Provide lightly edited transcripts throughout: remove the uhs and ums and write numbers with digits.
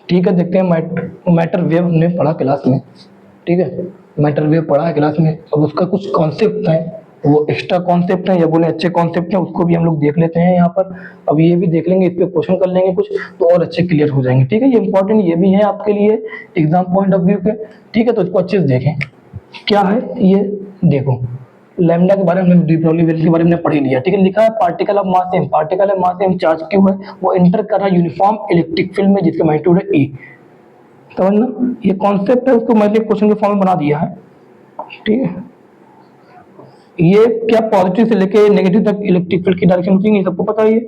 ठीक है, देखते हैं मैटर वेव हमने पढ़ा क्लास में, ठीक है, मैटर वेव पढ़ा है क्लास में। अब उसका कुछ कॉन्सेप्ट है, वो एक्स्ट्रा कॉन्सेप्ट है या बोले अच्छे कॉन्सेप्ट है, उसको भी हम लोग देख लेते हैं यहाँ पर। अब ये भी देख लेंगे, इस पे क्वेश्चन कर लेंगे कुछ, तो और अच्छे क्लियर हो जाएंगे। ठीक है, ये इंपॉर्टेंट ये भी है आपके लिए एग्जाम पॉइंट ऑफ व्यू के। ठीक है, तो इसको अच्छे से देखें। क्या है ये, देखो लैम्डा के बारे में हमने डी ब्रोगली वेव के बारे में पढ़ ही लिया। ठीक है, लिखा है particle of mass m, particle of mass m charge क्यों है, वो एंटर कर रहा है यूनिफॉर्म इलेक्ट्रिक फील्ड में जिसका मैग्नीट्यूड है E। समझना, ये कॉन्सेप्ट है, उसको मैंने क्वेश्चन के फॉर्म में बना दिया है। ठीक है, ये क्या पॉजिटिव से लेके नेगेटिव तक इलेक्ट्रिक फील्ड की डायरेक्शन होती है, सबको पता है। ये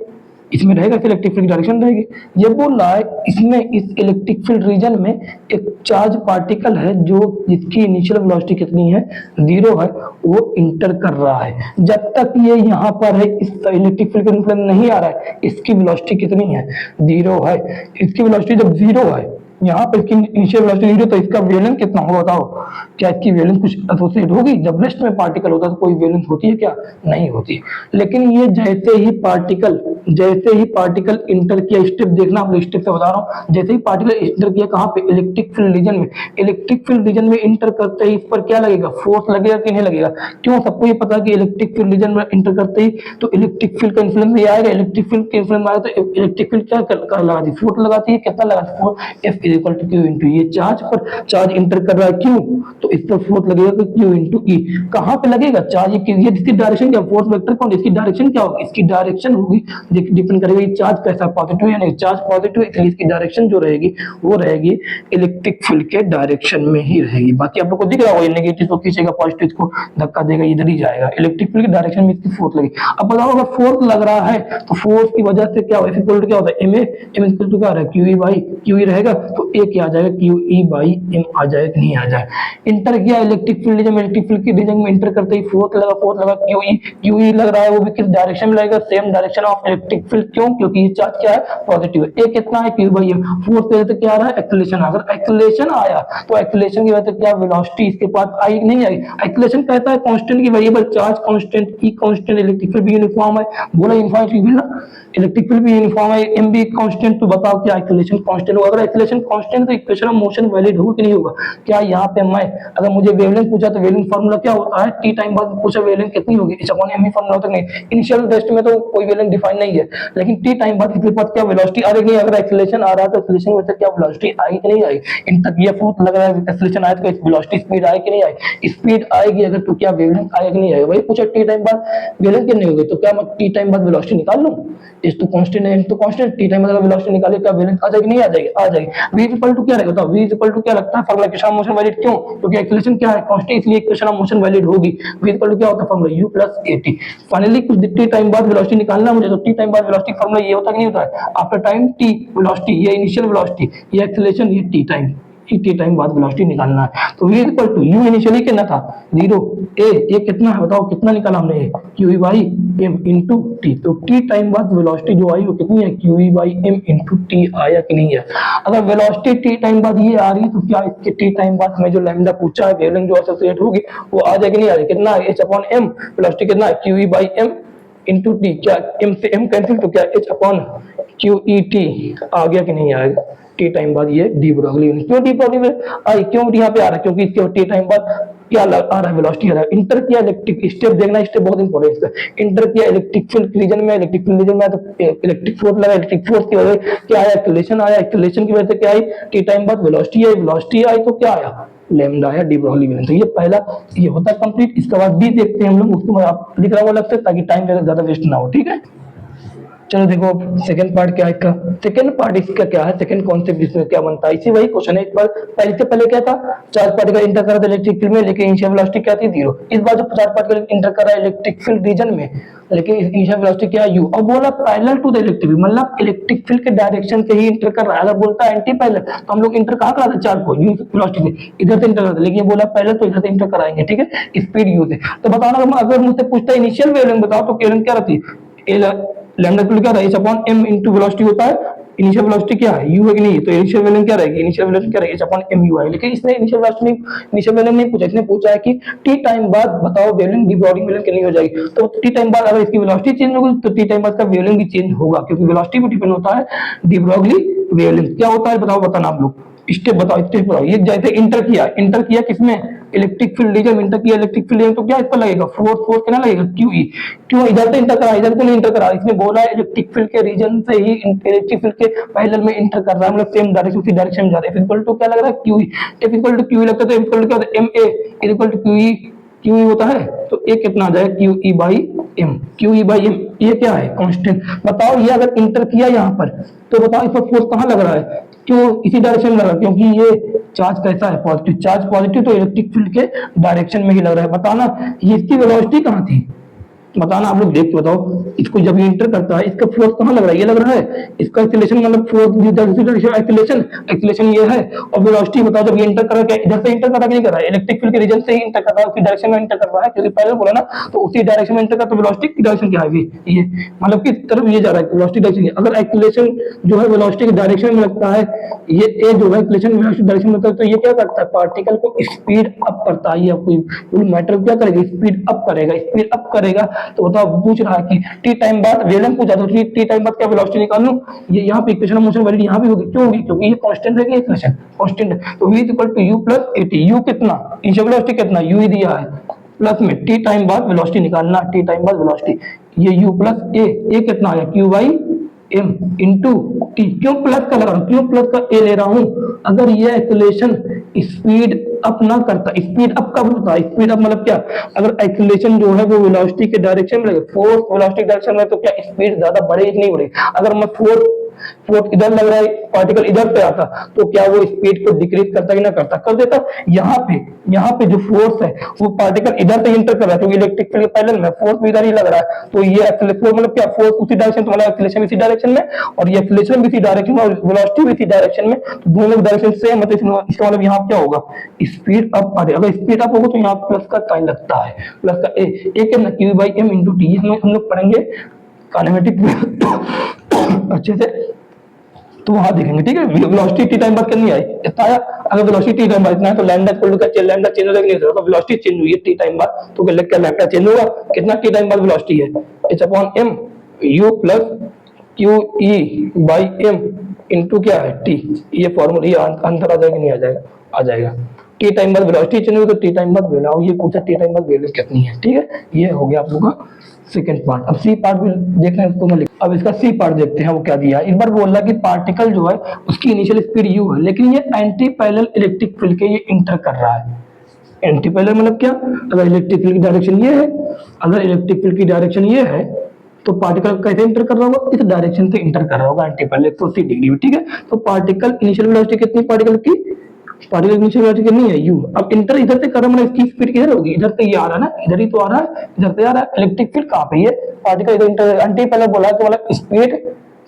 इसमें रहेगा, इलेक्ट्रिक फील्ड की डायरेक्शन रहेगी। ये बोल रहा है इसमें इस इलेक्ट्रिक फील्ड रीजन में एक चार्ज पार्टिकल है जो जिसकी इनिशियल वेलोसिटी कितनी है, 0 है, वो इंटर कर रहा है। जब तक ये यहाँ पर है, इस इलेक्ट्रिक फील्ड का इन्फ्लुएंस नहीं आ रहा है, इसकी वेलोसिटी कितनी है, 0 है। इसकी वेलोसिटी जब 0 है, यहाँ पे इसकी इनिशियल वेलोसिटी 0, तो इसका वेवलेंथ कितना होगा बताओ। क्या इसकी वेवलेंथ कुछ एसोसिएट होगी? जब रेस्ट में पार्टिकल होता है तो कोई वेवलेंथ होती है क्या? नहीं होती। लेकिन ये जैसे ही पार्टिकल इंटर किया, स्टेप देखना, हम स्टेप से बता रहा हूँ, जैसे ही पार्टिकल इंटर किया कहाँ पे, इलेक्ट्रिक फील्ड रीजन में, इलेक्ट्रिक फील्ड रीजन में इंटर करते ही इस पर क्या लगेगा, फोर्स लगेगा कि नहीं लगेगा? क्यों? सबको ये पता है कि इलेक्ट्रिक फील्ड रीजन में इंटर करते ही तो इलेक्ट्रिक फील्ड का इन्फ्लुएंस नहीं आएगा। इलेक्ट्रिक फील्ड के इन्फ्लुएंस आएगा तो इलेक्ट्रिक फील्ड क्या लगाती है, फोर्स लगाती है। कितना लगाती है? Force F equal to q into, ये चार्ज पर चार्ज इंटर कर रहा है क्यू, तो इस पर फोर्स लगेगा कि क्यू इंटू ई। कहाँ पे लगेगा चार्ज, ये इसकी डायरेक्शन क्या, फोर्स वेक्टर कौन, इसकी डायरेक्शन क्या होगी, इसकी डायरेक्शन होगी, डिपेंड करेगा ये चार्ज कैसा, पॉजिटिव या नहीं। चार्ज पॉजिटिव, इसलिए इसकी डायरेक्शन जो रहेगी वो रहेगी इलेक्ट्रिक फील्ड के डायरेक्शन में ही रहेगी। बाकी आप लोग को दिख रहा होगा, नेगेटिव को खींचेगा, पॉजिटिव को धक्का देगा, इधर ही जाएगा। इलेक्ट्रिक फील्ड की डायरेक्शन में इसकी फोर्स लगेगी। अब बताओ अगर फोर्स लग रहा है तो फोर्स की वजह से क्या होगा, इक्वल टू क्या होता है, एम इक्वल टू क्या रहा है, Q e by Q E रहेगा, तो ए क्या आ जाएगा, क्यू ई बाई एम आ जाएगा कि नहीं आ जाएगा। इंटर किया इलेक्ट्रिक फील्ड रीजन में, इलेक्ट्रिक फील्ड की रीजन में इंटर करते ही फोर्स लगा क्यू ई लग रहा है, वो भी किस डायरेक्शन में लगेगा, same direction of electric field. क्यों? क्योंकि ये चार्ज क्या है, पॉजिटिव है। ए कितना है, क्यू बाई एम, फोर्स की वजह से क्या आ रहा है, एक्सेलरेशन। अगर एक्सेलरेशन आया तो एक्सेलरेशन की वजह से क्या, वेलोसिटी इसके पास आई नहीं आई। एक्सेलरेशन कहता है कांस्टेंट की वेरिएबल, चार्ज कांस्टेंट, ई कांस्टेंट, इलेक्ट्रिक फील्ड भी यूनिफॉर्म है, बोला यूनिफॉर्म फील्ड ना, इलेक्ट्रिक फील्ड भी यूनिफॉर्म है, एम भी कांस्टेंट। तो बताओ क्या एक्सेलरेशन कांस्टेंट होगा? अगर एक्सेलरेशन कांस्टेंट तो इक्वेशन ऑफ मोशन वैलिड होगा कि नहीं होगा? क्या यहाँ पे मैं, अगर मुझे वेवलेंथ पूछा तो वेवलेंथ फार्मूला क्या होता है, टी टाइम बाद पूछा वेवलेंथ कितनी होगी, h अपॉन m ही फार्मूला होता है। नहीं, इनिशियल टेस्ट में तो कोई वेवलेंथ डिफाइन नहीं है, लेकिन टी टाइम बाद इसके पास क्या वेलोसिटी आ रही है। अगर एक्सेलरेशन आ रहा है तो एक्सेलरेशन में क्या वेलोसिटी आएगी कि नहीं आएगी। इन तक ये फोर्स लग रहा है, एक्सेलरेशन आए तो वेलोसिटी स्पीड आएगी कि नहीं आएगी, स्पीड आएगी अगर, तो क्या वेवलेंथ आएगा कि नहीं आएगा। वही पूछा टी टाइम बाद वेवलेंथ कितनी होगी, तो क्या मैं टी टाइम बाद वेलोसिटी निकाल लूं, इस तो कांस्टेंट है, तो कांस्टेंट, टी टाइम बाद अगर वेलोसिटी निकाले क्या वेवलेंथ आ जाएगी नहीं आ जाएगी, आ जाएगी। v इक्वल टू क्या रहेगा, तो v इक्वल टू क्या लगता है formula, equation of motion valid. क्यों? क्योंकि एक्सेलरेशन क्या है, कांस्टेंट, इसलिए इक्वेशन ऑफ मोशन वैलिड होगी। v इक्वल टू क्या होता है formula, u plus at। Finally कुछ टी टाइम बाद वेलोसिटी निकालना मुझे, तो टी टाइम बाद वेलोसिटी फार्मूला ये होता है कि नहीं होता है, आफ्टर टाइम t वेलोसिटी, ये इनिशियल वेलोसिटी, ये एक्सेलरेशन, ये टी टाइम, टी टाइम बाद वेलोसिटी निकालना है। तो v equal to u initially कितना था, 0, a कितना है बताओ, कितना निकाला हमने, q by m into t. तो टी टाइम बाद वेलोसिटी जो आई वो कितनी है, q by m into T आया कि नहीं है। अगर वेलोसिटी टी टाइम बाद ये आ रही है तो क्या इसके टी टाइम बाद हमें जो लैम्डा पूछा है, वेवलेंथ जो एसोसिएट होगी वो आ जाएगी नहीं आ रही, कितना है, h अपॉन m, वेलोसिटी कितना है, q by m into T. क्या m से m कैंसिल, तो क्या h upon q e t आ गया कि नहीं आएगा। टी टाइम बाद ये डी ब्रोगली यूनिट, क्यों डी ब्रोगली आई, क्यों यहाँ पे आ रहा है, क्योंकि इसके टी टाइम बाद क्या आ रहा है, वेलोसिटी आ रहा है। इंटर किया इलेक्ट्रिक, स्टेप देखना, स्टेप बहुत इंपॉर्टेंट है। इंटर किया इलेक्ट्रिक फील्ड रीजन में, इलेक्ट्रिक फील्ड रीजन में तो इलेक्ट्रिक फोर्स लगा, इलेक्ट्रिक फोर्स की वजह से क्या आया, एक्सेलरेशन आया, एक्सेलरेशन की वजह से क्या आई, टी टाइम बाद वेलोसिटी आई, वेलोसिटी आई तो क्या आया, लैम्डा आया, डी ब्रोगली यूनिट। तो ये पहला ये होता है कंप्लीट। इसके बाद बी देखते हैं हम लोग, उसको मैं आप लिख रहा हूँ अलग से ताकि टाइम ज्यादा वेस्ट ना हो, ठीक है। चलो देखो सेकंड पार्ट क्या है इसका, सेकंड पार्ट इसका क्या है, सेकंड कॉन्सेप्ट इसमें क्या बनता है, इसी वही क्वेश्चन है। इस बार पहले से पहले क्या था, चार्ज पार्टिकल इंटर कर रहा था इलेक्ट्रिक फील्ड में, लेकिन इनिशियल वेलोसिटी क्या थी, 0। इस बार जो चार्ज पार्टिकल इंटर कर रहा है इलेक्ट्रिक फील्ड रीजन में, लेकिन इनिशियल वेलोसिटी क्या है, u। और बोला parallel to the electric field, मतलब इलेक्ट्रिक फील्ड के डायरेक्शन से ही इंटर कर रहा है। अगर बोलता है एंटी पैरेलल तो हम लोग इंटर कहाँ कराते हैं, चार्ज को u वेलोसिटी से इधर से इंटर करते, लेकिन ये बोला पैरेलल तो इधर से इंटर कराएंगे, ठीक है, स्पीड u से। तो बताओ ना, अगर मुझसे पूछता है इनिशियल वेवलेंथ बताओ, तो वेवलेंथ क्या रहती है, लैम्डा इक्वल क्या है, h upon m into velocity होता है। इनिशियल वेलोसिटी क्या है, u है कि नहीं, तो इनिशियल वेवलेंथ क्या रहेगी, इनिशियल वेवलेंथ क्या रहेगी, h अपॉन m u है। लेकिन इसने इनिशियल वेलोसिटी नहीं, इनिशियल वेवलेंथ नहीं पूछा, इसने पूछा है कि t टाइम बाद बताओ वेवलेंथ डी ब्रोगली वेवलेंथ कितनी हो जाएगी। तो t टाइम बाद अगर इसकी वेलोसिटी चेंज होगी तो t टाइम बाद का वेवलेंथ भी चेंज होगा, क्योंकि वेलोसिटी पे डिपेंड होता है डी ब्रोगली वेवलेंथ क्या होता है बताओ, बताना आप लोग, स्टेप बताओ, स्टेप बताओ। ये जैसे इंटर किया किसमें, इलेक्ट्रिक फील्ड रीजन में इंटर किया इलेक्ट्रिक फील्ड रीजन, तो क्या इस पर लगेगा फोर्स, फोर्स कितना लगेगा QE। क्यों इधर से इंटर करा, इधर को नहीं इंटर करा, इसने बोला है इलेक्ट्रिक फील्ड के रीजन से ही इलेक्ट्रिक फील्ड के पैरेलल में इंटर कर रहा है, मतलब सेम डायरेक्शन, उसी डायरेक्शन में जा रहा है। इक्वल टू क्या लग रहा है QE, F equal to QE लगता है, तो इक्वल टू क्या होता है MA इक्वल टू QE होता है, तो ये कितना आ जाएगा QE by M, QE by M, ये क्या है कांस्टेंट। बताओ ये अगर इंटर किया यहाँ पर, तो बताओ इस पर फोर्स कहाँ लग रहा है, क्यों इसी डायरेक्शन में लग रहा है, क्योंकि ये चार्ज कैसा है पॉजिटिव, चार्ज पॉजिटिव, तो इलेक्ट्रिक फील्ड के डायरेक्शन में ही लग रहा है। बताना ये इसकी वेलोसिटी कहाँ थी, बताना आप लोग देख के बताओ। इसको जब ये इंटर करता है इसका फोर्स कहाँ लग रहा है, ये लग रहा है, इसका एक्सीलरेशन मतलब फोर्स एक्सीलरेशन ये है, और वेलोसिटी बताओ जब ये इंटर कर रहा है, क्या इधर से इंटर कर रहा है कि नहीं कर रहा है, इलेक्ट्रिक फील्ड के रीजन से ही इंटर कर रहा है, उसी डायरेक्शन में इंटर कर रहा है, क्योंकि पहले बोला ना, तो उसी डायरेक्शन में इंटर कर, तो वेलोसिटी की डायरेक्शन क्या है ये मतलब किस तरफ ये जा रहा है, वेलोसिटी डायरेक्शन। अगर एक्सीलरेशन जो है वेलोसिटी के डायरेक्शन में लगता है, ये जो है एक्सीलरेशन वेलोसिटी डायरेक्शन में लगता है, तो ये क्या करता है, पार्टिकल को स्पीड अप करता है। ये आपको मैटर क्या करेगा, स्पीड अप करेगा, स्पीड अप करेगा। तो बताओ पूछ रहा है कि टी टाइम बाद वेवलेंथ पूछा, तो टी टाइम बाद क्या वेलोसिटी निकाल लूं, ये यहाँ पे इक्वेशन ऑफ मोशन वैल्यू यहाँ भी होगी, क्यों होगी, क्योंकि ये कांस्टेंट है कि एक्सीलरेशन कांस्टेंट है। तो v equal to u plus at, u कितना, इनिशियल वेलोसिटी कितना u ही दिया है, प्लस में टी टाइम बाद वेलोसिटी निकालना, टी टाइम बाद वेलोसिटी, ये u प्लस a कितना आया q बाई m इंटू टी। क्यों प्लस का लगा रहा हूं, क्यों प्लस का a ले रहा हूं, अगर ये एक्सीलरेशन स्पीड अप ना करता, स्पीड अप कब होता है, स्पीड अप मतलब क्या, अगर एक्सीलरेशन जो है वो वेलोसिटी के डायरेक्शन में लगे, फोर्स वेलोसिटी डायरेक्शन में, तो क्या स्पीड ज्यादा बढ़ेगी कि नहीं बढ़ेगी। अगर मैं फोर्स इधर लग रहा है, पार्टिकल इधर पे आता, तो क्या वो स्पीड को डिक्रीज करता कि ना करता, कर देता। यहाँ पे जो फोर्स है वो पार्टिकल इधर से इंटर कर रहा है, क्योंकि इलेक्ट्रिक फील्ड पैरेलल में फोर्स भी इधर ही लग रहा है, तो ये एक्सीलरेशन मतलब क्या, फोर्स उसी डायरेक्शन, तो मतलब एक्सीलरेशन इसी डायरेक्शन में, और ये एक्सीलरेशन भी इसी डायरेक्शन में, और वेलोसिटी भी इसी डायरेक्शन में, तो दोनों डायरेक्शन सेम है, तो इसका मतलब यहाँ क्या होगा, स्पीड अप आ जाएगा। अगर स्पीड अप होगा तो यहाँ प्लस का साइन लगता है, प्लस का ए कितना q by m into T, हम लोग पढ़ेंगे काइनेमेटिक अच्छे से, तो वहां देखेंगे, ठीक है। वेलोसिटी टी टाइम बाद कितनी आई, इतना आया। अगर वेलोसिटी टी टाइम बाद इतना है, तो लैम्डा इक्वल टू क्या, लैम्डा चेंज होगा कि नहीं होगा, तो वेलोसिटी चेंज हुई है टी टाइम बाद, तो क्या लैम्डा चेंज होगा, कितना टी टाइम बाद वेलोसिटी है, h upon m u plus q e by m into क्या है टी। ये फॉर्मूला, ये आंसर आ जाएगा नहीं आ जाएगा, आ जाएगा। टी टाइम बाद वेलोसिटी चेंज होगी, तो टी टाइम बाद वेलोसिटी, ये पूछा टी टाइम बाद वेलोसिटी कितनी है, ठीक है। ये हो गया आप लोगों का सेकंड पार्ट। अब सी पार्ट भी देखना है, तो अब इसका सी पार्ट देखते हैं वो क्या दिया है। इस बार बोल रहा कि पार्टिकल जो है उसकी इनिशियल स्पीड u है, लेकिन ये एंटी पैरेलल इलेक्ट्रिक फील्ड के ये इंटर कर रहा है। एंटी पैरेलल मतलब क्या, अगर इलेक्ट्रिक फील्ड की डायरेक्शन ये है, अगर इलेक्ट्रिक फील्ड की डायरेक्शन ये है, तो पार्टिकल कैसे इंटर कर रहा होगा, इस डायरेक्शन से इंटर कर रहा होगा एंटी पैरेलल 180 डिग्री में, ठीक है। तो पार्टिकल इनिशियल वेलोसिटी कितनी, पार्टिकल की इनिशियल वेलोसिटी कितनी है u। अब इंटर इधर से कर रहा है, मतलब इसकी स्पीड किधर होगी, इधर से ये आ रहा है ना, इधर ही तो आ रहा है, इधर से आ रहा है। इलेक्ट्रिक फील्ड कहाँ पे है, पार्टिकल इधर इंटर, एंटी पैरेलल बोला कि मतलब स्पीड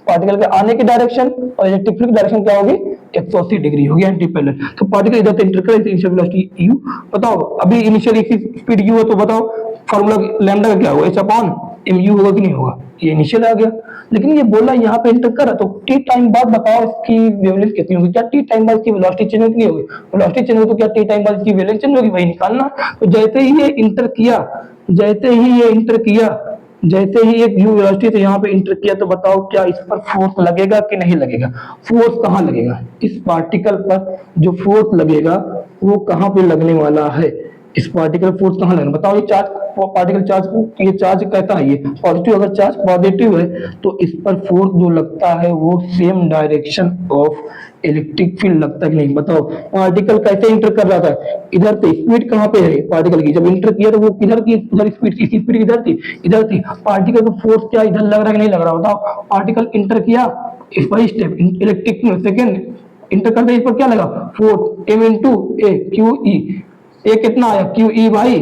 पार्टिकल के आने की डायरेक्शन और इलेक्ट्रिक फील्ड की डायरेक्शन क्या होगी, 180 डिग्री होगी एंटी पैरेलल। तो पार्टिकल इधर से इंटर करे, इनिशियल वेलोसिटी u। बताओ अभी इनिशियल स्पीड u है, तो बताओ फार्मूला लैम्डा का क्या होगा, h अपॉन mu होगा कि नहीं होगा, ये इनिशियल आ गया। लेकिन ये बोला यहाँ पे इंटर कर रहा, तो टी टाइम बाद बताओ इसकी वेवलेंथ कितनी होगी, क्या टी टाइम बाद इसकी वेलोसिटी चेंज होगी, वेलोसिटी चेंज होगी, तो क्या टी टाइम बाद इसकी वेवलेंथ चेंज होगी, वही निकालना। तो जैसे ही ये इंटर किया, जैसे ही एक u वेलोसिटी से यहाँ पे इंटर किया, तो बताओ क्या इस पर फोर्स लगेगा कि नहीं लगेगा। फोर्स कहाँ लगेगा, इस पार्टिकल पर जो फोर्स लगेगा वो कहाँ पे लगने वाला है, इस पार्टिकल फोर्स कहाँ लगेगा। बताओ ये चार्ज, पार्टिकल चार्ज, ये चार्ज कैसा है, ये पॉजिटिव, अगर चार्ज पॉजिटिव है तो इस पर फोर्स जो लगता है वो same direction of electric field लगता है कि नहीं। बताओ पार्टिकल कैसे इंटर कर रहा था, इधर से, स्पीड कहाँ पे है पार्टिकल की, जब इंटर किया तो वो किधर की, इधर स्पीड की, स्पीड किधर थी, इधर थी। पार्टिकल का फोर्स क्या इधर लग रहा है कि नहीं लग रहा, बताओ। पार्टिकल इंटर किया, इस पर स्टेप इलेक्ट्रिक में सेकेंड इंटर करते, इस पर क्या लगा, फोर्स m इंटू ए क्यू ई, ए कितना आया क्यू ई बाई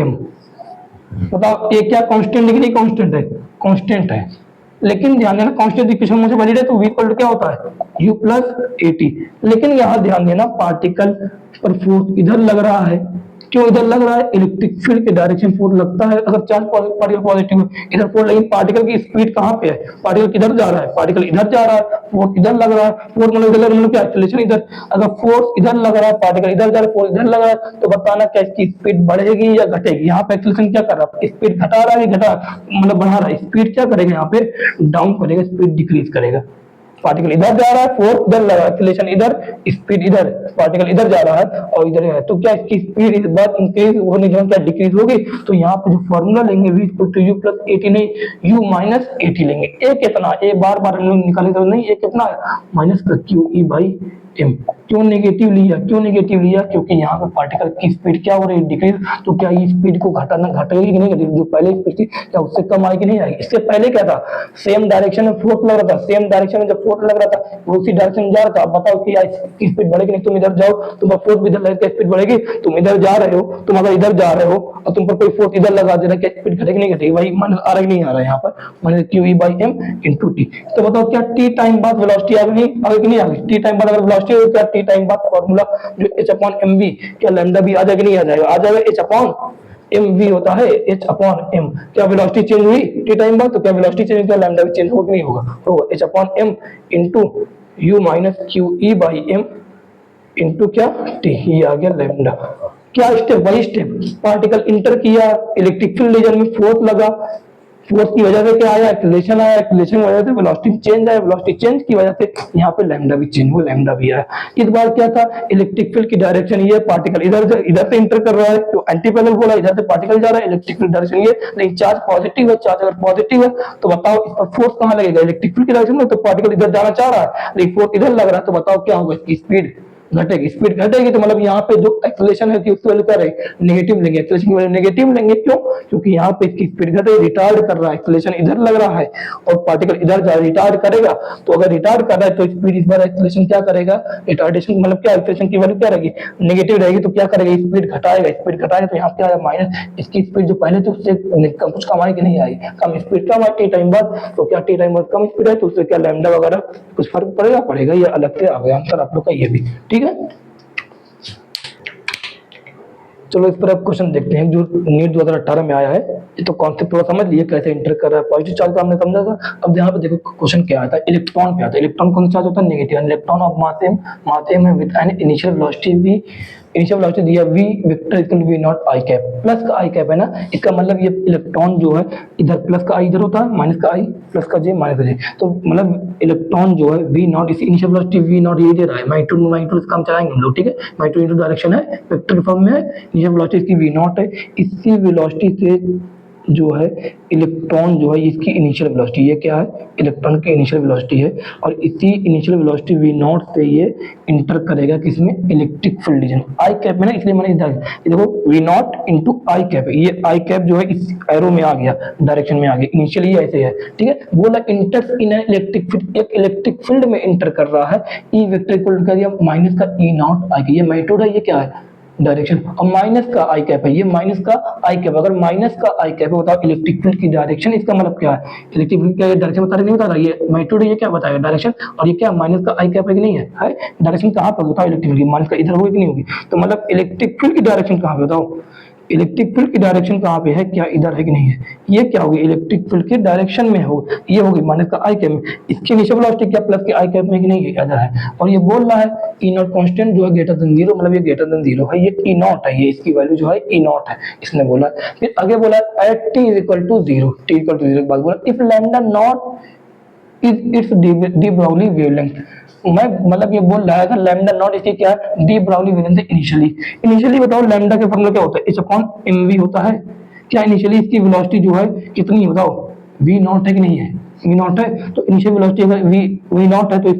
एम। बताओ ये क्या कांस्टेंट है कि नहीं, कांस्टेंट है, कांस्टेंट है। लेकिन ध्यान देना कांस्टेंट इक्वेशन मुझे वैलिड है, तो v इक्वल टू क्या होता है u प्लस at। लेकिन यहाँ ध्यान देना पार्टिकल पर फोर्स इधर लग रहा है, क्यों इधर लग रहा है, इलेक्ट्रिक फील्ड के डायरेक्शन फोर्स लगता है, अगर चार्ज पार्टिकल पॉजिटिव है इधर फोर्स, लेकिन पार्टिकल की स्पीड कहाँ पे है, पार्टिकल किधर जा रहा है, पार्टिकल इधर जा रहा है, फोर्स इधर लग रहा है, फोर्स मतलब इधर मतलब क्या, एक्सीलरेशन इधर। अगर फोर्स इधर लग रहा है, पार्टिकल इधर जा रहा है, फोर्स इधर लग रहा है, तो बताना क्या इसकी स्पीड बढ़ेगी या घटेगी। यहाँ पे एक्सीलरेशन क्या कर रहा है, स्पीड घटा रहा है, घटा मतलब बढ़ा रहा है, स्पीड क्या करेगा यहाँ पे, डाउन करेगा, स्पीड डिक्रीज करेगा। पार्टिकल इधर जा रहा है, फोर्स इधर लगा, एक्सीलरेशन इधर, स्पीड इधर, पार्टिकल इधर जा रहा है और इधर है, तो क्या इसकी स्पीड इस बार इंक्रीज होने के बाद क्या डिक्रीज होगी? तो यहाँ पे जो फॉर्मूला लेंगे v equal to u plus a t नहीं u माइनस एटी लेंगे। ए कितना, ए बार बार हम लोग निकाले तो नहीं, ए कितना है माइनस का क्यू ई बाई एम। क्यों नेगेटिव लिया, क्यों नेगेटिव लिया? क्योंकि यहाँ पे पार्टिकल की स्पीड क्या हो रही है डिक्रीज, तो क्या ये स्पीड को घटाना घटेगी कि नहीं घटेगी? जो पहले स्पीड थी क्या उससे कम आएगी नहीं आएगी? इससे पहले क्या था, सेम डायरेक्शन में फोर्स लग रहा था, सेम डायरेक्शन में जब फोर्स लग रहा था वो उसी डायरेक्शन में जा रहा था। अब बताओ कि इसकी स्पीड बढ़ेगी नहीं, तुम इधर जाओ तुम्हारा फोर्स भी इधर लगेगा, स्पीड बढ़ेगी, तुम इधर जा रहे हो, तुम अगर इधर जा रहे हो और तुम पर कोई फोर्स इधर लगा दे रहा है, क्या स्पीड घटेगी नहीं घटेगी? भाई माइनस आ रहा है नहीं आ रहा है यहाँ पर, minus q e by m into t. तो बताओ क्या टी टाइम बाद वेलोसिटी आ गई नहीं आ गई? टी टाइम बाद अगर वेलोसिटी हो क्या टी टाइम बाद फॉर्मूला जो h अपॉन mv, क्या लैम्डा भी आ जाएगा नहीं आ जाएगा? आ जाएगा, h अपॉन mv होता है, h अपॉन m। क्या वेलोसिटी चेंज हुई टी टाइम बाद? तो क्या वेलोसिटी चेंज, क्या लैम्डा भी चेंज होगा नहीं होगा? होगा, h upon m into u minus q e by m into क्या टी, ये आ गया लैम्डा। क्या स्टेप, वही स्टेप, पार्टिकल इंटर किया, इलेक्ट्रिक फील्ड रीजन में फोर्स लगा, फोर्स की वजह से क्या आया, एक्सीलरेशन आया, एक्सीलरेशन की वजह से वेलोसिटी चेंज आया, वेलोसिटी चेंज की वजह से यहाँ पे लैम्डा भी चेंज हुआ, लैम्डा भी आया। इस बार क्या था, इलेक्ट्रिक फील्ड की डायरेक्शन ये, पार्टिकल इधर से इंटर कर रहा है, तो एंटी पैरेलल बोला, इधर से पार्टिकल जा रहा है, इलेक्ट्रिक फील्ड डायरेक्शन ये, लेकिन चार्ज पॉजिटिव है, चार्ज अगर पॉजिटिव है तो बताओ इस पर फोर्स कहाँ लगेगा, इलेक्ट्रिक फील्ड की डायरेक्शन में, तो पार्टिकल इधर जाना चाह रहा है लेकिन फोर्स इधर लग रहा है, तो बताओ क्या होगा, इसकी स्पीड घटेगी, स्पीड घटेगी, तो मतलब यहाँ पे जो एक्सेलरेशन है उसकी वैल्यू क्या रहेगी, नेगेटिव लेंगे, एक्सेलरेशन की वैल्यू नेगेटिव लेंगे। क्यों? क्योंकि यहाँ पे इसकी स्पीड घटेगी, रिटार्ड कर रहा है, एक्सेलरेशन इधर लग रहा है और पार्टिकल इधर जा रिटार्ड करेगा, तो अगर रिटार्ड कर रहा है तो स्पीड इस बार एक्सेलरेशन क्या करेगा, रिटार्डेशन मतलब क्या, एक्सेलरेशन की वैल्यू क्या रहेगी, नेगेटिव रहेगी, तो क्या करेगा, स्पीड घटाएगा, स्पीड घटाएगा तो यहाँ क्या आएगा माइनस, इसकी स्पीड जो पहले थी उससे कुछ कम आएगी नहीं आएगी, कम स्पीड कम आएगी टाइम बाद, तो क्या टी टाइम बाद कम स्पीड है तो उससे क्या लैम्डा वगैरह कुछ फर्क पड़ेगा, पड़ेगा, ये अलग से आ गया आंसर आप लोग का ये भी, ठीक है। चलो इस पर अब क्वेश्चन देखते हैं जो नीट 2018 में आया है। ये तो कॉन्सेप्ट थोड़ा समझ लिए कैसे इंटर कर रहा है, पॉजिटिव चार्ज का हमने समझा था। अब यहाँ पे देखो क्वेश्चन क्या आता है, इलेक्ट्रॉन पे आता है। इलेक्ट्रॉन कौन सा चार्ज होता है, negative. Electron of mass m है with an initial velocity v, initial velocity दिया v vector equal to v not i cap, plus का i कैप है ना, इसका मतलब ये इलेक्ट्रॉन जो है इधर प्लस का i इधर होता है, माइनस का i, प्लस का j माइनस का j, तो मतलब इलेक्ट्रॉन जो है v नॉट, इस इनिशियल वेलोसिटी v नॉट ये दे रहा है, माइनस इसका हम चलाएंगे हम लोग, ठीक है, माइनस इनटू डायरेक्शन है, वेक्टर फॉर्म में है, इनिशियल वेलोसिटी इसकी v नॉट है, इसी वेलोसिटी से जो है इलेक्ट्रॉन जो है इसकी इनिशियल वेलोसिटी, ये क्या है, इलेक्ट्रॉन की इनिशियल वेलोसिटी है, और इसी इनिशियल वेलोसिटी v नॉट से ये इंटर करेगा किसमें, इलेक्ट्रिक फील्ड रीजन, आई कैप में ना, इसलिए मैंने इधर ये देखो v not into I cap, ये आई कैप जो है इस एरो में आ गया, डायरेक्शन में आ गया, इनिशियली ऐसे है, ठीक है, बोला इंटर इन इलेक्ट्रिक फील्ड, एक इलेक्ट्रिक फील्ड में इंटर कर रहा है, ई वेक्टर इक्वल कर दिया माइनस का ई नॉट आई, ये मैग्नीट्यूड है, ये क्या है डायरेक्शन, और माइनस का आई कैप है, ये माइनस का आई कैप, अगर माइनस का आई कैप है बताओ इलेक्ट्रिक फील्ड की डायरेक्शन, इसका मतलब क्या है, इलेक्ट्रिक फील्ड क्या डायरेक्शन बता रहा नहीं बता रहा, ये मैग्नीट्यूड ये क्या बताएगा डायरेक्शन, और ये क्या माइनस का आई कैप है कि नहीं है, डायरेक्शन कहाँ पर बताओ इलेक्ट्रिक फील्ड की, माइनस का इधर होगी कि नहीं होगी, तो मतलब इलेक्ट्रिक फील्ड की डायरेक्शन कहाँ पे बताओ, इलेक्ट्रिक फील्ड की डायरेक्शन कहाँ पे है, क्या इधर है कि नहीं है, ये क्या होगी इलेक्ट्रिक फील्ड की डायरेक्शन में होगी, ये होगी माइनस का आई कैप में, इसकी इनिशियल वेलोसिटी क्या प्लस के आई कैप में कि नहीं है, इधर है, और ये बोल रहा है ई नॉट कांस्टेंट जो है ग्रेटर देन जीरो, मतलब ये ग्रेटर देन जीरो है, ये ई नॉट है, ये इसकी वैल्यू जो है ई नॉट है, इसने बोला। फिर आगे बोला at t is equal to zero, t equal to zero के बाद बोला if lambda naught is its de Broglie wavelength, मैं मतलब ये बोल रहा है अगर लैम्डा नॉट इसकी क्या है, डी ब्राउली वेवलेंथ इनिशियली बताओ लैम्डा का फॉर्मूला क्या होता है, एच अपॉन एमवी होता है, क्या इनिशियली इसकी वेलोसिटी जो है कितनी है बताओ, वी नॉट है कि नहीं है, वी नॉट है, तो इनिशियल वेलोसिटी अगर वी नॉट है तो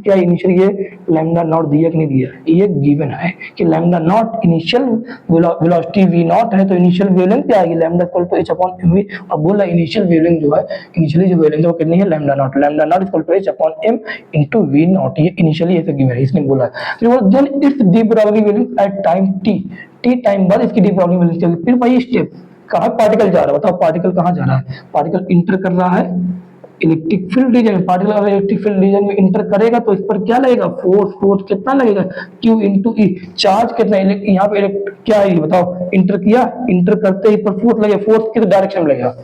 क्या इनिशियल ये लैम्डा नॉट दिया कि नहीं दिया, ये गिवन है कि lambda not initial velocity v not है, तो इनिशियल वेवलेंथ क्या आएगी, lambda equal to h upon m v, और बोला इनिशियल वेवलेंथ जो है, इनिशियली जो वेवलेंथ है वो कितनी है, lambda not equal to h upon m into v not, ये इनिशियली ऐसे गिवन है, इसने बोला है। फिर बोला then its de Broglie wavelength at time t time बाद इसकी डी ब्राउली वेवलेंथ चलेगी, फिर वही स्टेप, कहाँ पार्टिकल जा रहा है बताओ, पार्टिकल कहाँ जा रहा है, पार्टिकल इंटर कर रहा है इलेक्ट्रिक फील्ड रीजन में, पार्टिकल अगर इलेक्ट्रिक फील्ड रीजन में इंटर करेगा तो इस पर क्या लगेगा, फोर्स कितना लगेगा, Q इंटू ई, चार्ज कितना, यहाँ पे क्या है बताओ, इंटर किया, इंटर करते ही पर फोर्स लगेगा, फोर्स किस डायरेक्शन में लगेगा,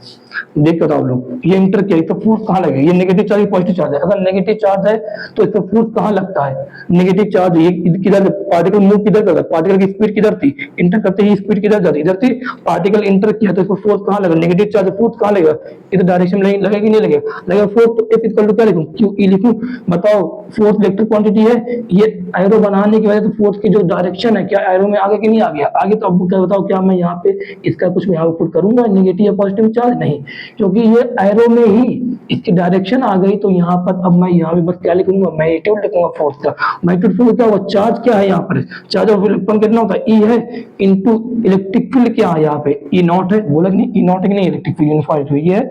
देख बताओ लोग, ये इंटर किया तो फोर्स कहाँ लगेगा, ये नेगेटिव चार्ज पॉजिटिव चार्ज है, अगर नेगेटिव चार्ज है तो इस पर फोर्स कहाँ लगता है, नेगेटिव चार्ज, ये किधर, पार्टिकल मूव किधर करता है, पार्टिकल की स्पीड किधर थी, इंटर करते ही स्पीड किधर जाती, इधर थी, पार्टिकल इंटर किया तो इसको फोर्स कहाँ लगा, नेगेटिव चार्ज, फोर्स कहाँ लगेगा, इधर डायरेक्शन में लगेगा नहीं लगेगा, लगेगा फोर्थ, तो एफ इक्वल टू क्या लिखूं, क्यू ई लिखूं। बताओ फोर्थ इलेक्ट्रिक क्वांटिटी है, ये एरो बनाने की वजह से फोर्थ की जो डायरेक्शन है, क्या एरो में आगे कि नहीं आ गया, आगे। तो अब क्या बताओ, क्या मैं यहाँ पे इसका कुछ यहाँ पे पुट करूंगा नेगेटिव या पॉजिटिव चार्ज, नहीं, क्योंकि ये एरो में ही इसकी डायरेक्शन आ गई। तो यहाँ पर अब मैं यहाँ पे बस क्या लिखूंगा, मैग्नीट्यूड लिखूंगा फोर्स का। मैग्नीट्यूड क्या हुआ, चार्ज क्या है यहाँ पर, चार्ज ऑफ इलेक्ट्रॉन कितना होता है, ई है, इनटू इलेक्ट्रिक फील्ड क्या है यहाँ पे, ई नॉट है, बोला कि नहीं, ई नॉट है कि नहीं, इलेक्ट्रिक फील्ड यूनिफॉर्म ये है,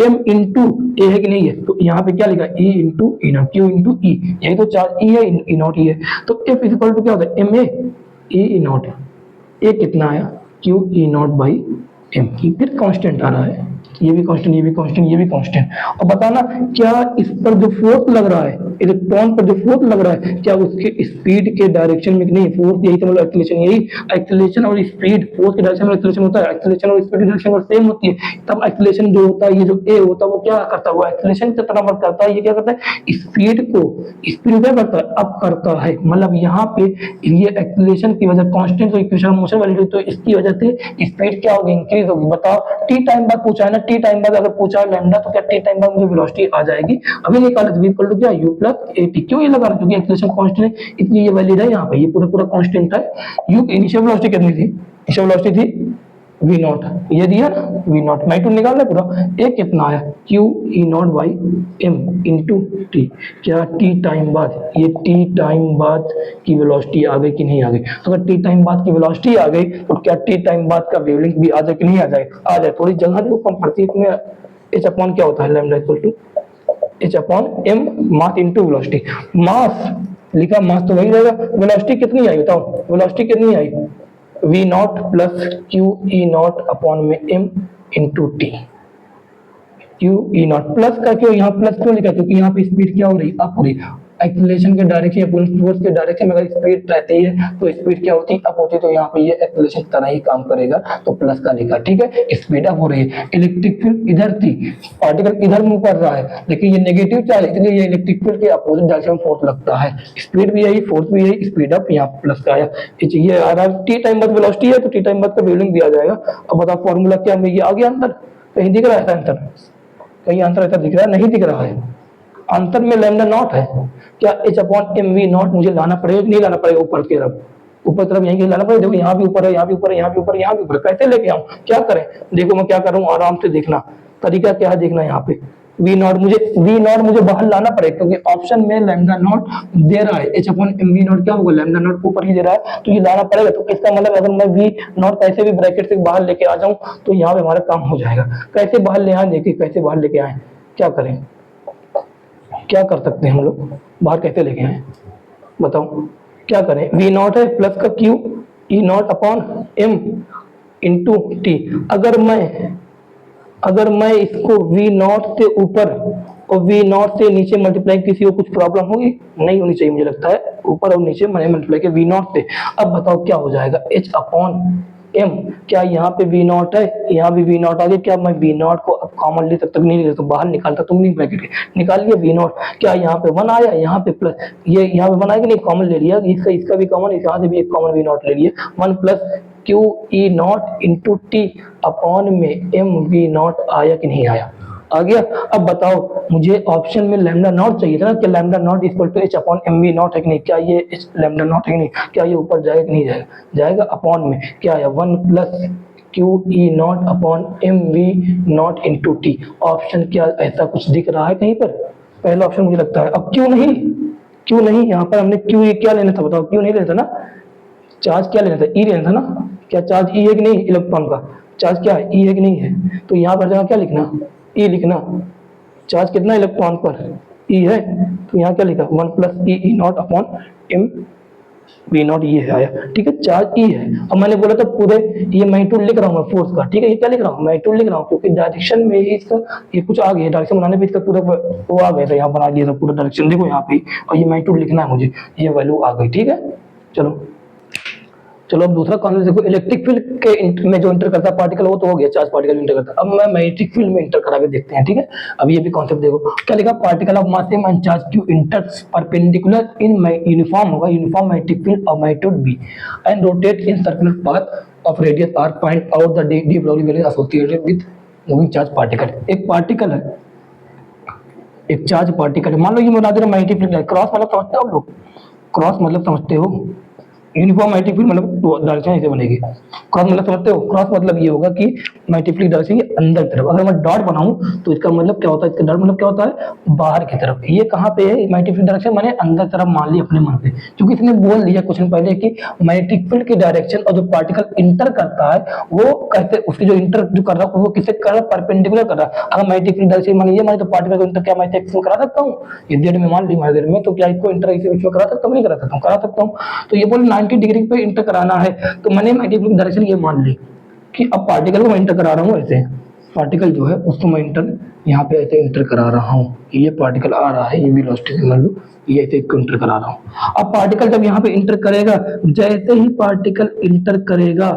एम इंटू ए है कि नहीं है, तो यहाँ पे क्या लिखा, e into e naught, q into e, यही तो चार्ज ई है, ई नॉट ई है। तो एफ इक्वल टू क्या होता है, M A E not, a कितना आया, q e not by m, फिर कांस्टेंट आ रहा है, ये भी कांस्टेंट, ये भी कांस्टेंट, ये भी कांस्टेंट। और बताना क्या इस पर जो फोर्स लग रहा है, इलेक्ट्रॉन पर जो फोर्स लग रहा है, क्या उसके स्पीड के डायरेक्शन में नहीं, फोर्स यही तो मतलब एक्सीलरेशन, यही एक्सीलरेशन और स्पीड, फोर्स के डायरेक्शन में एक्सीलरेशन होता है, एक्सीलरेशन और स्पीड की डायरेक्शन अगर सेम होती है, तब एक्सीलरेशन जो होता है, ये जो ए होता है वो क्या करता है, वो एक्सीलरेशन की तरह वर्क करता है, ये क्या करता है, स्पीड को, स्पीड क्या करता है, अप करता है। मतलब यहाँ पे ये एक्सीलरेशन की वजह, कांस्टेंट तो इक्वेशन ऑफ मोशन वाली, तो इसकी वजह से स्पीड क्या होगी, इंक्रीज होगी। बताओ टी टाइम बाद पूछा है ना, टी टाइम बाद अगर पूछा है लैम्डा, तो क्या टी टाइम बाद मुझे वेलोसिटी आ जाएगी। अभी निकाला तो v इक्वल टू क्या, u प्लस ए टी, क्यों ये लगा रहा, क्योंकि एक्सीलरेशन कांस्टेंट है, इसलिए ये वैलिड है यहाँ पे, ये पूरा पूरा कांस्टेंट है। u इनिशियल वेलोसिटी कितनी थी, इनिशियल वेलोसिटी थी v नॉट, ये दिया ना v नॉट, मैग्नीट्यूड निकाल ले पूरा, a कितना आया, q e not by m into T, क्या t टाइम बाद, ये t टाइम बाद की वेलोसिटी आ गई कि नहीं आ गई। अगर t टाइम बाद की वेलोसिटी आ गई, तो क्या t टाइम बाद का वेवलेंथ भी आ जाए कि नहीं आ जाए, आ जाए। थोड़ी जगह देखो कम पड़ती है इसमें, h अपॉन क्या होता है, lambda equal to h upon m mass into velocity, mass लिखा, मास तो वही रहेगा, वेलोसिटी कितनी आई बताओ, वेलोसिटी कितनी आई, v not plus q e not upon में m into T, Q e not plus का, क्यों यहाँ प्लस क्यों लिखा, क्योंकि यहाँ पे स्पीड क्या हो रही, अप हो रही, एक्सीलरेशन के डायरेक्शन या फोर्स के डायरेक्शन में अगर स्पीड रहती है तो स्पीड क्या होती है, अप होती है, तो यहाँ पे ये एक्सीलरेशन की तरह ही काम करेगा, तो प्लस का लिखा, ठीक है, स्पीड अप हो रही है। इलेक्ट्रिक फील्ड इधर थी, पार्टिकल इधर मूव कर रहा है, लेकिन ये नेगेटिव चार्ज, इसलिए ये इलेक्ट्रिक फील्ड के अपोजिट डायरेक्शन में फोर्स लगता है, स्पीड भी यही, फोर्स भी यही, स्पीड अप, यहाँ प्लस का आया, ये आ रहा है, टी टाइम बाद वेलोसिटी है, तो टी टाइम बाद का वेवलेंथ भी आ जाएगा। अब बताओ फॉर्मूला क्या है, ये आ गया आंसर, कहीं दिख रहा है आंसर, कहीं आंसर ऐसा दिख रहा है, नहीं दिख रहा है, आंसर में लैम्डा नॉट है, क्या h upon m v not मुझे लाना पड़ेगा, नहीं लाना पड़ेगा, ऊपर की तरफ, ऊपर तरफ यहीं लाना पड़ेगा, देखो यहाँ भी ऊपर है, यहाँ भी ऊपर है, यहाँ भी ऊपर, यहाँ भी ऊपर, कैसे लेके आऊं, क्या करें, देखो मैं क्या करूँ, आराम से देखना, तरीका क्या है देखना, यहाँ पे वी नॉट मुझे बाहर लाना पड़ेगा, क्योंकि ऑप्शन में लैम्डा नॉट दे रहा है, h upon m v not क्या होगा, लैम्डा नॉट ऊपर ही दे रहा है, तो ये लाना पड़ेगा। तो इसका मतलब अगर मैं वी नॉट कैसे भी ब्रैकेट से बाहर लेके आ जाऊं, तो यहाँ पे हमारा काम हो जाएगा। कैसे बाहर ले आए, देखिए कैसे बाहर लेके आए, क्या करें, क्या कर सकते हैं हम लोग, बाहर कैसे लेके आए बताओ, क्या करें, वी नॉट है प्लस का q e not upon m into t, अगर मैं इसको वी नॉट से ऊपर और वी नॉट से नीचे मल्टीप्लाई, किसी को कुछ प्रॉब्लम होगी, नहीं होनी चाहिए मुझे लगता है, ऊपर और नीचे मैंने मल्टीप्लाई किया वी नॉट से। अब बताओ क्या हो जाएगा, h अपॉन m, क्या यहाँ पे v नॉट है, यहाँ भी v नॉट आ गया, क्या मैं v नॉट को अब कॉमन ले सकता, नहीं ले सकता, बाहर निकालता, तुम नहीं ब्रैकेट के निकाल लिया v नॉट, क्या यहाँ पे 1 आया, यहाँ पे प्लस, ये यहाँ पे 1 आया कि नहीं, कॉमन ले लिया, इसका भी कॉमन, यहाँ से भी एक कॉमन v नॉट ले लिया, 1 plus q e not into T upon में m v नॉट आया कि नहीं आया, आ गया। अब बताओ मुझे ऑप्शन में लैम्डा नॉट चाहिए था ना, कि lambda not equal to h upon m v not है कि नहीं, क्या ये h लैम्डा नॉट है कि नहीं, क्या ये ऊपर जाएगा कि नहीं जाएगा, जाएगा, अपॉन में क्या है 1 plus q e not upon m v not into t, option क्या ऐसा कुछ दिख रहा है कहीं पर, पहला ऑप्शन मुझे लगता है। अब क्यों नहीं, यहाँ पर हमने क्यू क्या लेना था बताओ, क्यों नहीं लेना था ना, चार्ज क्या लेना था, ई लेना था ना, क्या चार्ज ई है कि नहीं, इलेक्ट्रॉन का चार्ज क्या है, ई है कि नहीं है, तो यहाँ पर जगह क्या लिखना, ई लिखना, चार्ज कितना इलेक्ट्रॉन पर, ई है, तो यहाँ क्या लिखा 1 plus e not upon m v not, ये आया, ठीक है, चार्ज ई है। अब मैंने बोला था पूरे ये मैग्नीट्यूड लिख रहा हूँ मैं फोर्स का, ठीक है, ये क्या लिख रहा हूँ, मैग्नीट्यूड लिख रहा हूँ, क्योंकि डायरेक्शन में ही इसका ये कुछ आ गया, डायरेक्शन बनाने पे इसका पूरा वो आ गया था, यहाँ बना दिया था पूरा डायरेक्शन, देखो यहाँ पे, और ये मैग्नीट्यूड लिखना है मुझे, ये वैल्यू आ गई, ठीक है। चलो अब दूसरा कॉन्सेप्ट देखो, इलेक्ट्रिक फील्ड के में जो इंटर करता है पार्टिकल, वो तो हो गया, चार्ज पार्टिकल इंटर करता है, अब मैं मैग्नेटिक फील्ड में इंटर करा के देखते हैं, ठीक है। अब ये भी कॉन्सेप्ट देखो, क्या लिखा, particle of mass m and charge q enters perpendicular in uniform होगा, uniform magnetic field of magnitude B and rotate in circular path of radius r, point out the de Broglie value associated with moving charge particle. एक particle है, एक charge particle, मान लो ये बना दे रहा magnetic field, cross मतलब समझते हो आप लोग, क्रॉस मतलब समझते हो, यूनिफॉर्म मैग्नेटिक फील्ड मतलब डायरेक्शन ऐसे बनेगी। क्रॉस मतलब समझते हो, क्रॉस मतलब ये होगा कि मैग्नेटिक फील्ड डायरेक्शन ये अंदर की तरफ, अगर मैं डॉट बनाऊं तो इसका मतलब क्या होता है, इसका डॉट मतलब क्या होता है, बाहर की तरफ। ये कहाँ पे है मैग्नेटिक फील्ड डायरेक्शन, मैंने अंदर तरफ मान ली अपने मन से, क्योंकि इसने बोल दिया क्वेश्चन पहले कि मैग्नेटिक फील्ड की डायरेक्शन और जो पार्टिकल इंटर करता है वो कहते, उसकी जो इंटर जो कर रहा है वो किससे कर रहा है, परपेंडिकुलर कर रहा है। अगर मैग्नेटिक फील्ड डायरेक्शन मान ये माने तो पार्टिकल को इंटर क्या मैं एक्स में करा सकता हूँ, ये जेड में मान ली मैं जेड में, तो क्या इसको इंटर इसमें करा सकता हूँ, नहीं करा सकता हूँ, करा सकता हूँ। तो ये बोले 90 डिग्री पे इंटर कराना है, तो मैंने मैग्नेटिक डायरेक्शन ये मान ली कि अब पार्टिकल को मैं इंटर करा रहा हूँ ऐसे, पार्टिकल जो है उसको मैं इंटर यहाँ पे ऐसे इंटर करा रहा हूँ, ये पार्टिकल आ रहा है, ये वेलोसिटी समझ लो, ये ऐसे इसको इंटर करा रहा हूँ। अब पार्टिकल जब यहाँ पे इंटर करेगा, जैसे ही पार्टिकल इंटर करेगा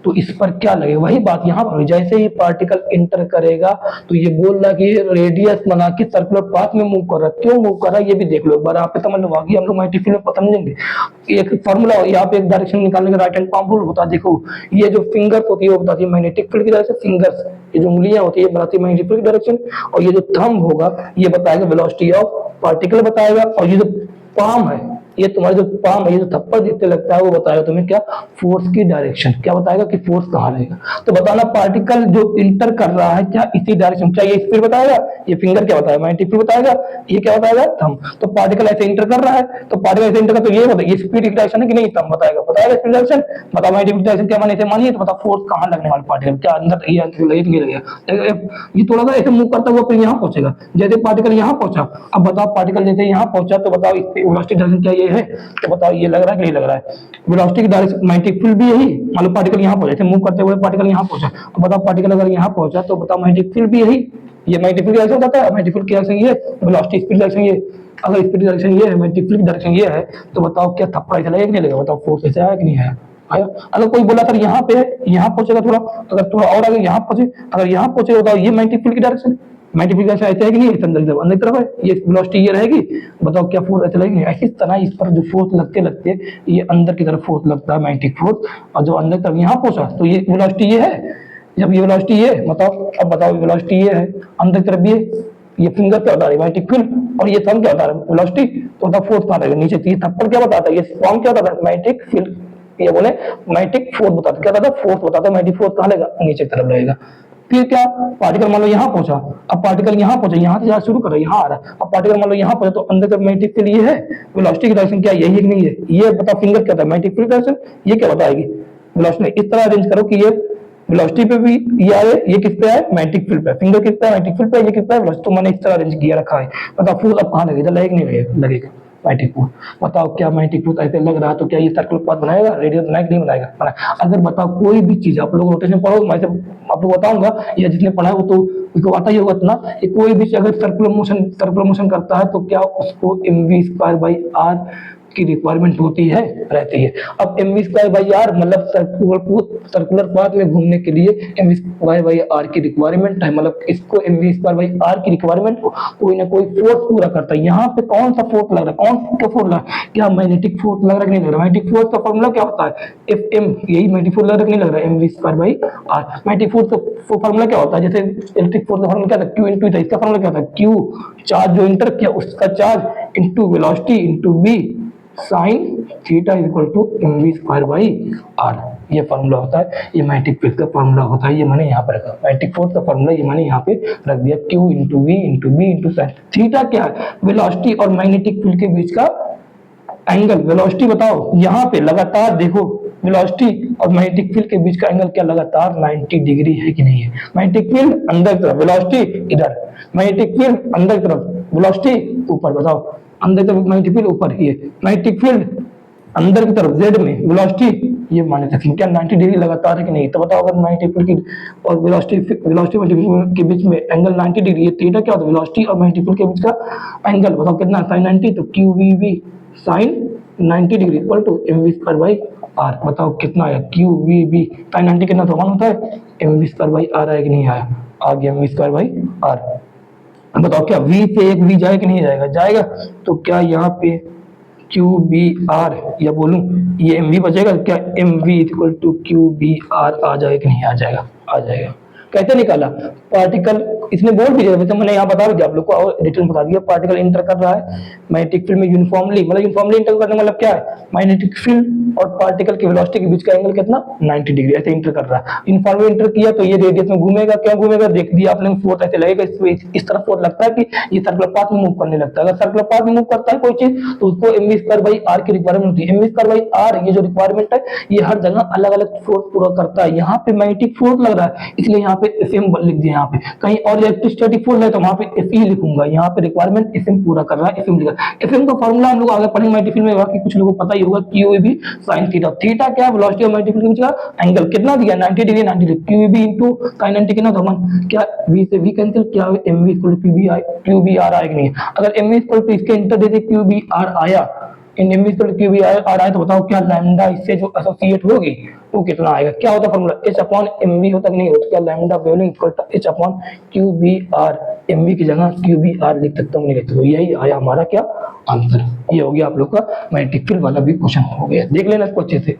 तो इस पर क्या लगेगा, वही बात यहाँ पर, जैसे ही पार्टिकल इंटर करेगा तो ये बोल रहा कि रेडियस बना के सर्कुलर पाथ में मूव कर रहा है, क्यों मूव कर रहा है ये भी देख लो एक बार, आप पे समझ लो, बाकी हम लोग मैग्नेटिक फील्ड में समझेंगे। एक फॉर्मूला यहाँ पे एक डायरेक्शन निकालने का राइट हैंड पाम रूल होता है, देखो ये जो फिंगर होती है वो बताती है मैग्नेटिक फील्ड की डायरेक्शन, फिंगर्स ये जो उंगलियां होती है बताती है मैग्नेटिक फील्ड की डायरेक्शन, और ये जो थंब होगा ये बताएगा वेलोसिटी ऑफ पार्टिकल बताएगा, और ये जो पाम है, ये तुम्हारा जो पाम है, ये जो थप्पड़ जितने लगता है वो बताएगा तुम्हें क्या, फोर्स की डायरेक्शन, क्या बताएगा कि फोर्स कहाँ रहेगा। तो बताना पार्टिकल जो इंटर कर रहा है क्या इसी डायरेक्शन, क्या ये स्पीड बताएगा, ये फिंगर क्या बताएगा, मैग्नेटिक फील्ड बताएगा, ये क्या बताएगा, थंब। तो पार्टिकल ऐसे इंटर कर रहा है, तो पार्टिकल ऐसे इंटर कर, तो ये बताइए स्पीड की डायरेक्शन है कि नहीं, थंब बताएगा, बताएगा स्पीड डायरेक्शन, बताओ मैग्नेटिक डायरेक्शन क्या माने, ऐसे मानिए, तो बताओ फोर्स कहाँ लगने वाला पार्टिकल, क्या अंदर ये नहीं लगेगा, ये थोड़ा सा ऐसे मूव करता हुआ फिर यहाँ पहुंचेगा, जैसे पार्टिकल यहाँ पहुंचा, अब बताओ पार्टिकल जैसे यहाँ पहुंचा तो बताओ वेलोसिटी डायरेक्शन क्या ये है, तो बताओ ये लग रहा है कि नहीं लग रहा है, वेलोसिटी की डायरेक्शन मैग्नेटिक फील्ड भी यही, मान लो पार्टिकल यहाँ पहुंचा, मूव करते हुए पार्टिकल यहाँ पहुंचा, अब बताओ पार्टिकल अगर यहाँ पहुंचा तो बताओ मैग्नेटिक फील्ड भी यही, ये मैग्नेटिक फील्ड डायरेक्शन बताता है, मैग्नेटिक फील्ड की डायरेक्शन ये, वेलोसिटी स्पीड डायरेक्शन ये, अगर स्पीड डायरेक्शन ये है, मैग्नेटिक फील्ड की डायरेक्शन ये है, तो बताओ क्या थप्पड़ ऐसा लगेगा कि नहीं लगेगा, बताओ फोर्स ऐसा आया कि नहीं आया, आया। अगर कोई बोला सर यहाँ पे यहाँ पहुंचेगा थोड़ा, अगर थोड़ा और आगे यहाँ पहुंचे, अगर यहाँ पहुंचेगा बताओ ये मैग्नेटिक फील्ड की डायरेक्शन, मैग्नेटिक फील्ड ऐसा है कि नहीं, अंदर की तरफ, अंदर की तरफ है, ये वेलोसिटी ये रहेगी, बताओ क्या फोर्स ऐसे लगेगी नहीं, इसी तरह इस पर जो फोर्स लगते लगते ये अंदर की तरफ फोर्स लगता है मैग्नेटिक फोर्स, और जो अंदर की तरफ यहाँ पहुंचा तो ये वेलोसिटी ये है, जब ये वेलोसिटी ये बताओ, अब बताओ वेलोसिटी ये है, अंदर की तरफ ये फिंगर क्या बता रही है मैग्नेटिक फील्ड, और ये थंब क्या बता रहा है वेलोसिटी, तो बताओ फोर्स कहाँ रहेगा नीचे, ये थप्पड़ क्या बताता है, ये फॉर्म क्या बताता है मैग्नेटिक फील्ड, ये बोले मैग्नेटिक फोर्स बताता, क्या बताता, फोर्स बताता, मैग्नेटिक फोर्स कहाँ रहेगा, नीचे की तरफ रहेगा। फिर क्या, पार्टिकल मान लो यहाँ पहुंचा, अब पार्टिकल यहाँ पहुंचा, यहाँ से जहाँ शुरू कर रहा है यहाँ आ रहा है, अब पार्टिकल मान लो यहाँ पहुंचा तो अंदर का मैग्नेटिक फील्ड ये है, वेलोसिटी की डायरेक्शन क्या यही है कि नहीं है, ये बता फिंगर क्या था मैग्नेटिक फील्ड डायरेक्शन, ये क्या बताएगी वेलोसिटी, इस तरह अरेंज करो कि ये वेलोसिटी पे भी ये आए, ये किस पे है मैग्नेटिक फील्ड पे, फिंगर किस पे है मैग्नेटिक फील्ड पे, ये किस पे है वेलोसिटी, तो मैंने इस तरह अरेंज किया रखा है, बताओ फोर्स अब कहाँ लगेगा, लगेगा नहीं लगेगा मैग्नेटिक फोर्स, बताओ क्या मैग्नेटिक फोर्स ऐसे लग रहा है तो क्या ये सर्कुलर पाथ बनाएगा, रेडियस बनाएगा नहीं बनाएगा, अगर बताओ कोई भी चीज आप लोग रोटेशन पढ़ो, मैं आपको बताऊंगा, या जिसने पढ़ा है वो तो उसको आता ही होगा इतना, कोई भी अगर सर्कुलर मोशन करता है तो क्या उसको mv²/r की रिक्वायरमेंट होती है, रहती है। अब mv²/r मतलब सर्कुलर पाथ में घूमने के लिए mv²/r की रिक्वायरमेंट है, मतलब इसको mv²/r की रिक्वायरमेंट कोई ना कोई फोर्स पूरा करता है। यहाँ पे कौन सा फोर्स लग रहा है, कौन सा फोर्स लग रहा है, क्या मैग्नेटिक फोर्स लग रहा है कि नहीं लग रहा, मैग्नेटिक फोर्स का फॉर्मूला क्या होता है Fm, यही मैग्नेटिक फोर्स लग रहा है कि नहीं लग रहा है mv²/r, मैग्नेटिक फोर्स का फॉर्मूला क्या होता है, जैसे इलेक्ट्रिक फोर्स का फॉर्मूला क्या था q इंटू, इसका फॉर्मूला क्या था q, चार्ज जो इंटर किया उसका charge into velocity into v sine theta equal to mv²/r, ये फॉर्मूला होता है, ये मैग्नेटिक फील्ड का फॉर्मूला होता है, ये मैंने यहाँ पर रखा, मैग्नेटिक फोर्स का फॉर्मूला ये मैंने यहाँ पे रख दिया, q into v into b into sine theta क्या है, वेलोसिटी और मैग्नेटिक फील्ड के बीच का एंगल, वेलोसिटी बताओ यहाँ पे लगातार देखो वेलोसिटी और मैग्नेटिक फील्ड के बीच का एंगल क्या लगातार 90 डिग्री है कि नहीं है, मैग्नेटिक फील्ड अंदर की तरफ, वेलोसिटी इधर, मैग्नेटिक फील्ड अंदर की तरफ, वेलोसिटी ऊपर, बताओ अंदर की तरफ मैग्नेटिक फील्ड ऊपर, ये मैग्नेटिक फील्ड अंदर की तरफ z में, वेलोसिटी ये माने सकते क्या 90 डिग्री लगातार है कि नहीं, तो बताओ अगर मैग्नेटिक फील्ड की और वेलोसिटी के बीच में एंगल 90 डिग्री है, थीटा क्या होता है वेलोसिटी और मैग्नेटिक फील्ड के बीच का एंगल, बताओ कितना sin 90, तो QVV sin 90 degree equal to mv²/r, बताओ कितना आया QVV sin 90 कितना समान होता है mv²/r आया कि नहीं आया, आ गया mv²/r। बताओ क्या v से एक v जाएगा कि नहीं जाएगा, जाएगा, तो क्या यहाँ पे QBR या बोलूं ये mv बचेगा, क्या mv इक्वल टू QBR आ जाएगा कि नहीं आ जाएगा, आ जाएगा। कैसे निकाला, पार्टिकल इसने बोल भी दिया, वैसे मैंने यहाँ बता भी दिया आप लोग को और डिटेल में बता दिया। पार्टिकल इंटर कर रहा है मैग्नेटिक फील्ड में यूनिफॉर्मली, मतलब यूनिफॉर्मली इंटर करने का मतलब क्या है, मैग्नेटिक फील्ड और पार्टिकल की वेलोसिटी के बीच का एंगल कितना 90 डिग्री ऐसे इंटर कर रहा है। यूनिफॉर्मली इंटर किया तो ये रेडियस में घूमेगा, क्या घूमेगा देख दिया आपने, फोर्स ऐसे लगेगा, इस तरफ फोर्स लगता है कि ये सर्कुलर पाथ में मूव करने लगता है। अगर सर्कुलर पाथ में मूव करता है कोई चीज तो उसको mv स्क्वायर बाई आर की रिक्वायरमेंट होती है। mv स्क्वायर बाई आर ये जो रिक्वायरमेंट है ये हर जगह अलग अलग फोर्स पूरा करता है। यहाँ पे मैग्नेटिक फोर्स लग रहा है इसलिए यहाँ पे Fm लिख दिया, यहाँ पे कहीं और इलेक्ट्रोस्टैटिक फोर्स है तो वहां पे Fe लिखूंगा, यहाँ पे रिक्वायरमेंट Fm पूरा कर रहा है, Fm लिखा। Fm का फॉर्मूला हम लोग आगे पढ़ेंगे मैग्नेटिक फील्ड में, बाकी कुछ लोगों को पता ही होगा, QAB sin थीटा। थीटा क्या है, वेलोसिटी और मैग्नेटिक फील्ड के बीच का एंगल कितना दिया 90 degree, 90 degree. QAB into sin 90 कितना था 1, क्या V से V कैंसिल, क्या mv इक्वल टू QBR आएगा नहीं। अगर mv इक्वल टू इसके इंटर दे QBR आया, इन mv इक्वल टू QBR आया तो बताओ क्या लैम्डा इससे जो एसोसिएट होगी वो कितना आएगा। क्या होता है फॉर्मूला, h अपॉन mv होता कि नहीं होता, क्या lambda value equal to h upon QBR, mv की जगह QBR लिख सकता हूँ, नहीं लिख सकता। यही आया हमारा क्या आंसर। ये हो गया आप लोग का मैग्नेटिक फील्ड वाला भी क्वेश्चन हो गया, देख लेना इसको अच्छे से।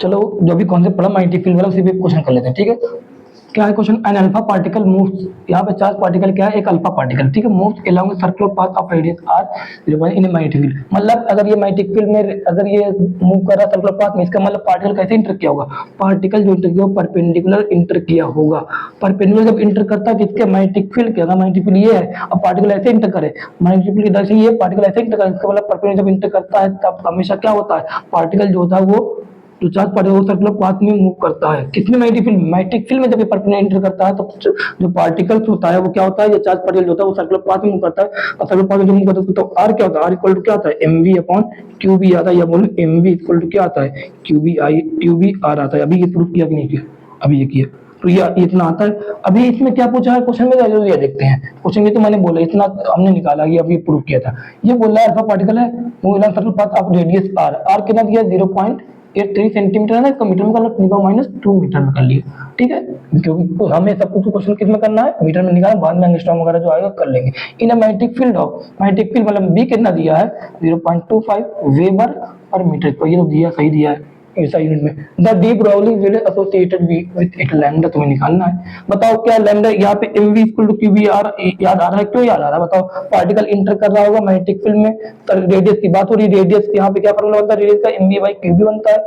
चलो जो भी कॉन्सेप्ट पढ़ा मैग्नेटिक फील्ड वाला उसी पे क्वेश्चन कर लेते हैं, ठीक है। क्या है question, an alpha particle moves, यहाँ पे चार्ज पार्टिकल क्या है, एक अल्फा पार्टिकल, ठीक है, moves along the circular path of radius r in magnetic field. मतलब अगर ये मैग्नेटिक फील्ड में अगर ये मूव कर रहा है सर्कुलर पाथ में, इसका मतलब पार्टिकल कैसे इंटर किया होगा, पार्टिकल जो इंटर किया होगा परपेंडिकुलर इंटर किया होगा। परपेंडिकुलर जब इंटर करता है किसके, मैग्नेटिक फील्ड के, अगर मैग्नेटिक फील्ड ये है अब पार्टिकल ऐसे इंटर करे, मैग्नेटिक फील्ड इधर से ये पार्टिकल ऐसे इंटर करे, इसका मतलब परपेंडिकुलर जब इंटर करता है तब हमेशा क्या होता है, पार्टिकल जो होता है वो जो चार्ज पार्टिकल सर्कुलर पाथ में मूव करता है। किसमें, मैग्नेटिक फील्ड में। मैग्नेटिक फील्ड में जब ये परपेंडिकुलर एंटर करता है तो जो पार्टिकल्स होता है वो क्या होता है, ये चार्ज पार्टिकल होता है वो सर्कुलर पाथ में मूव करता है, और सर्कुलर पाथ में जो मूव करता है तो आर क्या होता है, आर इक्वल टू क्या आता है mv अपॉन qb आता है, या बोलो mv इक्वल टू क्या आता है qbr आता है। अभी ये प्रूफ किया कि नहीं किया, अभी ये किया तो ये इतना आता है। अभी इसमें क्या पूछा है क्वेश्चन में, जरूर ये देखते हैं क्वेश्चन में, तो मैंने बोला इतना हमने निकाला कि अभी प्रूफ किया था। ये बोल रहा है अल्फा पार्टिकल है move along circular path of radius r कितना दिया 0.83 सेंटीमीटर है ना, इसका मीटर में कर लो 10⁻² मीटर में कर लिया, ठीक है, क्योंकि हमें सब कुछ क्वेश्चन किस में करना है, मीटर में निकालना, बाद में एंगस्ट्रॉम वगैरह जो आएगा कर लेंगे। In a magnetic field of, magnetic field मतलब बी कितना दिया है 0.25 वेबर पर मीटर, तो ये तो दिया सही दिया है ऐसा यूनिट में। The de Broglie will associated with it lambda तुम्हें निकालना है। बताओ क्या लैम्डा, यहाँ पे mv इक्वल टू QBR याद आ रहा है, क्यों याद आ रहा है बताओ, पार्टिकल इंटर कर रहा होगा मैग्नेटिक फील्ड में, तो रेडियस की बात हो रही है, रेडियस यहाँ पे क्या फॉर्मूला बनता है, रेडियस का mv बाई QB बनता है।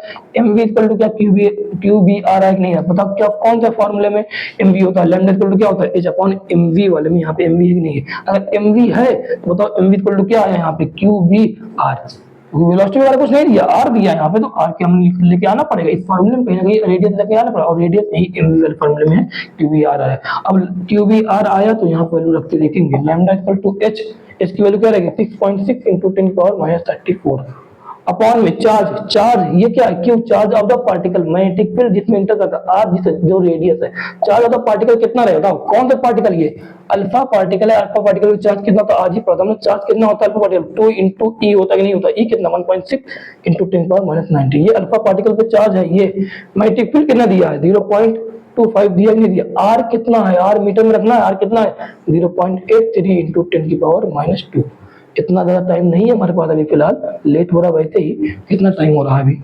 mv इक्वल टू क्या QBR है कि नहीं है, बताओ क्या कौन सा फॉर्मूले में mv होता है, लैम्डा इक्वल टू क्या होता है h अपॉन mv वाले में, यहाँ पे mv है कि नहीं है, अगर mv है तो बताओ mv इक्वल टू क्या है यहाँ पे QBR, वेलोसिटी वगैरह कुछ नहीं दिया, आर दिया यहाँ पे, तो आर के हम लेके आना पड़ेगा इस फॉर्मूले में, कहीं ना कहीं रेडियस लेके आना पड़ेगा, और रेडियस यही एमवी वाले फॉर्मूले में है, QBR आया। अब QBR आया तो यहाँ वैल्यू रख के देखेंगे, lambda equal to h, h की वैल्यू क्या रहेगी 6.6 इंटू 10⁻34 अपॉन में चार्ज ये क्या है, क्यों, charge of the particle magnetic field जिसमें इंटर करता है आर, जिस जो रेडियस है, चार्ज ऑफ द पार्टिकल कितना रहेगा, कौन सा पार्टिकल, ये अल्फा पार्टिकल है, अल्फा पार्टिकल का चार्ज कितना, तो आज ही पता हमने चार्ज कितना होता है अल्फा पार्टिकल 2 इंटू ई होता है कि नहीं होता, ई कितना 1.6 इंटू 10⁻90, ये अल्फा पार्टिकल पे चार्ज है। ये मैग्नेटिक फील्ड कितना दिया है 0.25 दिया नहीं दिया, आर कितना है, आर मीटर में रखना है, आर कितना है 0.83 इंटू 10⁻²। इतना ज्यादा टाइम नहीं है हमारे पास अभी फिलहाल, लेट हो रहा वैसे ही, कितना टाइम हो रहा है अभी,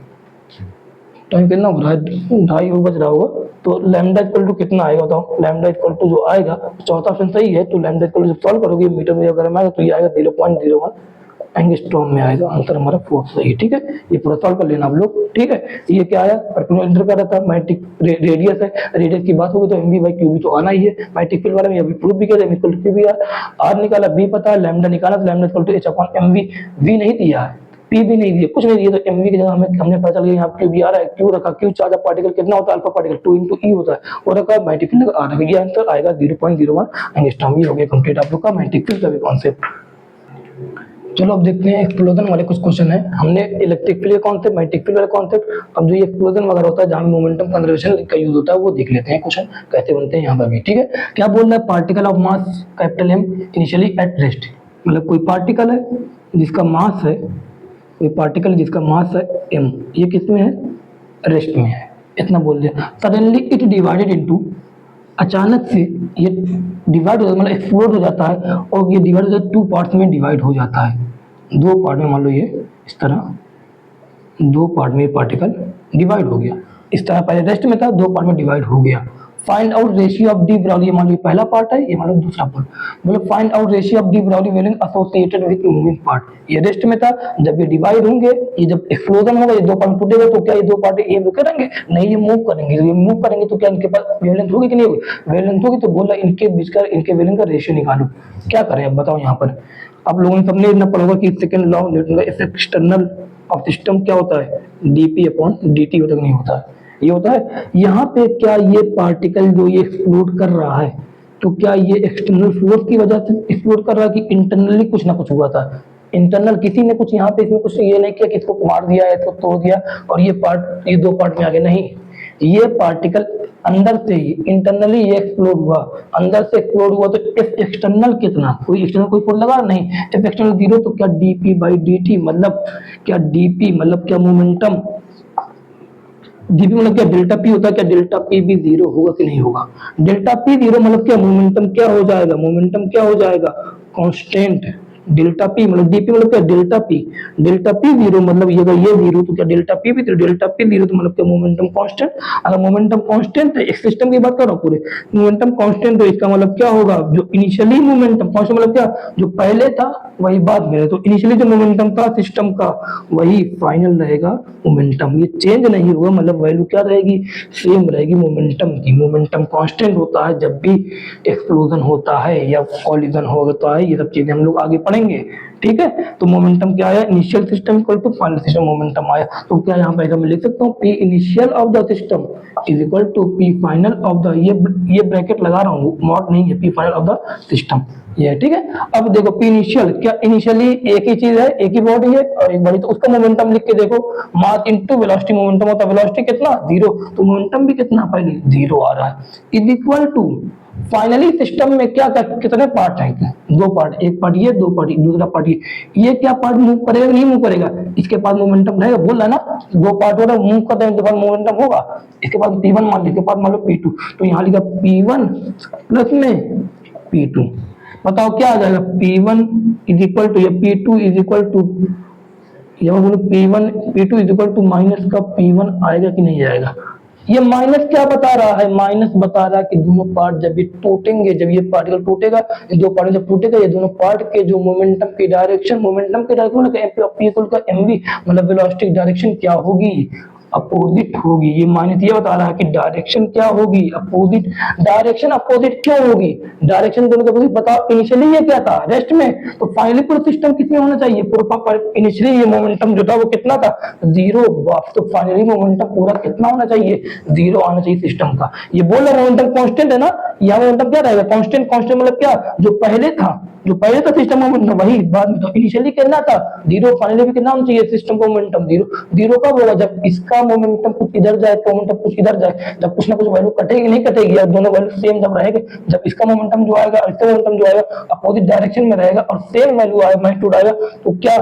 टाइम कितना हो रहा है 2:30 बज रहा होगा, तो लैम्डा इक्वल टू कितना आएगा बताओ, लैम्डा इक्वल टू जो आएगा चौथा ऑप्शन सही है, तो लैम्डा इक्वल टू सॉल्व करोगे मीटर में अगर आएगा तो ये आएगा 0.01 एंगस्ट्रॉम में आएगा, आंसर हमारा फोर्थ सही है, ठीक है, ये पूरा सॉल्व कर लेना आप लोग, ठीक है। ये क्या आया, परपेंडिकुलर इंटर कर रहा था, मैग्नेटिक रेडियस है, रेडियस की बात होगी तो mv बाई QB तो आना ही है, मैग्नेटिक फील्ड वाले में अभी प्रूफ भी किया इक्वल टू QBR, आर निकाला, बी पता है, लैम्डा निकाला तो lambda equal to h upon mv, v नहीं दिया है, पी भी नहीं दिया, कुछ नहीं दिया, तो mv की जगह हमने पता चल गया यहाँ QBR है, क्यू रखा, क्यू चार्ज पार्टिकल कितना होता है अल्फा पार्टिकल 2 इंटू ई होता है, और रखा मैग्नेटिक फील्ड आ रहा है, ये आंसर आएगा 0.01 एंगस्ट्रॉम। ये हो गया कंप्लीट आप लोग का मैग्नेटिक फील्ड का भी कॉन्सेप्ट। चलो अब देखते हैं एक्सप्लोजन वाले कुछ क्वेश्चन है, हमने electric field concept, magnetic field वाला कॉन्सेप्ट, अब जो ये एक्सप्लोजन वगैरह होता है जहाँ मोमेंटम कंजर्वेशन का यूज होता है वो देख लेते हैं क्वेश्चन कैसे बनते हैं यहाँ पर भी, ठीक है। क्या बोल रहा है, particle of mass capital M initially at rest, मतलब कोई पार्टिकल है जिसका मास है, कोई पार्टिकल जिसका मास है m, ये किसमें है, रेस्ट में है, इतना बोल दिया। सडनली इट डिवाइडेड इनटू, अचानक से ये डिवाइड हो, मतलब एक्सप्लोड हो जाता है, और ये डिवाइड हो जाता है 2 पार्ट्स में डिवाइड हो जाता है, 2 पार्ट में, मान लो ये इस तरह 2 पार्ट में पार्टिकल डिवाइड हो गया, इस तरह पहले रेस्ट में था 2 पार्ट में डिवाइड हो गया। Find out ratio of de Broglie, ये मान लो पहला पार्ट है, ये मान लो दूसरा पार्ट। बोलो find out ratio of de Broglie wavelength associated with moving part. ये रेस्ट में था, जब ये डिवाइड होंगे, ये जब एक्सप्लोजन होगा, ये दो पार्ट टूटेगा, तो क्या ये दो पार्ट ये करेंगे? नहीं, ये मूव करेंगे। जब ये मूव करेंगे तो क्या इनके पास वेवलेंथ होगी कि नहीं होगी? वेवलेंथ होगी, तो बोला इनके बीच का, इनके वेवलेंथ का रेशियो निकालो। क्या करें अब बताओ यहाँ पर? आप लोगों ने सबने इतना पढ़ा होगा कि सेकंड लॉ ऑफ न्यूटन का एक्सटर्नल ऑफ सिस्टम क्या होता है? डीपी अपॉन डीटी होता है, नहीं होता है? ये होता है। यहाँ पे क्या ये पार्टिकल जो ये एक्सप्लोड कर रहा है, तो क्या ये एक्सटर्नल फोर्स की वजह से एक्सप्लोड कर रहा है कि इंटरनली कुछ ना कुछ हुआ था? इंटरनल किसी ने कुछ यहाँ पे इसमें कुछ ये नहीं किया कि इसको मार दिया है, इसको तोड़ दिया और ये पार्ट, ये दो पार्ट में आ गए, नहीं। ये पार्टिकल अंदर से ही इंटरनली ये एक्सप्लोड हुआ, अंदर से एक्सप्लोड हुआ, तो एफ एक्सटर्नल कितना? कोई एक्सटर्नल कोई फोर्स लगा नहीं, एफ एक्सटर्नल 0, तो क्या डीपी बाई डी मतलब क्या? डीपी मतलब क्या? मोमेंटम। डीपी मतलब क्या? डेल्टा पी होता है, क्या डेल्टा पी भी 0 होगा कि नहीं होगा? डेल्टा पी 0 मतलब क्या? मोमेंटम क्या हो जाएगा? मोमेंटम क्या हो जाएगा? कांस्टेंट। डेल्टा पी मतलब डीपी मतलब क्या? Delta P. डेल्टा पी 0 मतलब ये अगर ये 0 तो क्या डेल्टा पी भी? तो डेल्टा पी 0 तो मतलब क्या? Momentum constant. अगर मोमेंटम कांस्टेंट है, एक सिस्टम की बात कर रहा हूँ पूरे, मोमेंटम कांस्टेंट, तो इसका मतलब क्या होगा? जो इनिशियली मोमेंटम कांस्टेंट मतलब क्या? जो पहले था वही बाद में है, तो इनिशियली जो मोमेंटम था सिस्टम का वही फाइनल रहेगा मोमेंटम। ये चेंज नहीं होगा, मतलब वैल्यू क्या रहेगी? सेम रहेगी मोमेंटम की। मोमेंटम कांस्टेंट होता है जब भी एक्सप्लोजन होता है या कॉलिजन होता है, ये सब चीजें हम लोग आगे पढ़ेंगे, ठीक है? तो मोमेंटम क्या आया? Initial system equal to final system momentum आया। तो क्या यहाँ पे मैं लिख सकता हूँ p initial of the system is equal to p final of the, ये ब्रैकेट लगा रहा हूँ, मॉड नहीं है, p final of the system, ये ठीक है। अब देखो पी इनिशियल, क्या इनिशियली एक ही चीज है, एक ही बॉडी है और एक बॉडी, तो उसका मोमेंटम लिख के देखो, मास इनटू वेलोसिटी मोमेंटम होता है। वेलोसिटी कितना? 0, तो मोमेंटम भी कितना? पहले 0 आ रहा है, is equal to finally system में क्या कितने पार्ट हैं? दो पार्ट, एक पार्ट ये, दो पार्ट दूसरा पार्ट ये क्या पार्ट मूव करेगा नहीं मूव करेगा? इसके पास मोमेंटम रहेगा, बोल रहा ना, दो पार्ट हो रहा है, मूव करते हैं, इसके पास मोमेंटम होगा। इसके पास P1 मान लो, इसके पास मान लो P2, तो यहाँ लिखा P1 प्लस में P2, बताओ क्या आ जाएगा? P1 इज इक्वल टू, या P2 इज इक्वल टू, यहाँ बोलो P1 P2 is equal to minus का P1 आएगा कि नहीं आएगा? ये माइनस क्या बता रहा है? माइनस बता रहा है कि दोनों पार्ट जब ये टूटेंगे, जब ये पार्टिकल टूटेगा, ये दो पार्ट जब टूटेगा, ये दोनों पार्ट के जो मोमेंटम की डायरेक्शन, मोमेंटम की डायरेक्शन का एमवी मतलब वेलोसिटी डायरेक्शन क्या होगी? अपोजिट होगी। ये माइनस ये बता रहा है कि डायरेक्शन क्या होगी? अपोजिट। डायरेक्शन अपोजिट क्यों होगी? डायरेक्शन दोनों के अपोजिट। बताओ इनिशियली ये क्या था? रेस्ट में, तो फाइनली पूरा सिस्टम किसमें होना चाहिए? पूरा इनिशियली ये मोमेंटम जो था वो कितना था? 0। तो फाइनली मोमेंटम पूरा कितना होना चाहिए? 0 आना चाहिए सिस्टम का। ये बोल रहा मोमेंटम कांस्टेंट है ना, यहाँ मोमेंटम क्या रहेगा? कांस्टेंट। कांस्टेंट मतलब क्या? जो पहले था, जो पहले था सिस्टम मोमेंटम वही बाद में, तो इनिशियली कितना था? 0, फाइनली भी कितना होना चाहिए सिस्टम का मोमेंटम? 0। 0 कब होगा? जब इसका मोमेंटम कुछ इधर जाए, मोमेंटम कुछ इधर जाए, जब कुछ ना कुछ वैल्यू कटेगी नहीं कटेगी, या दोनों वैल्यू सेम जब रहेंगे, जब इसका मोमेंटम जो आएगा, इसका मोमेंटम जो आएगा अपोजिट डायरेक्शन में रहेगा और सेम वैल्यू आएगा, मैग्नीट्यूड आएगा, तो क्या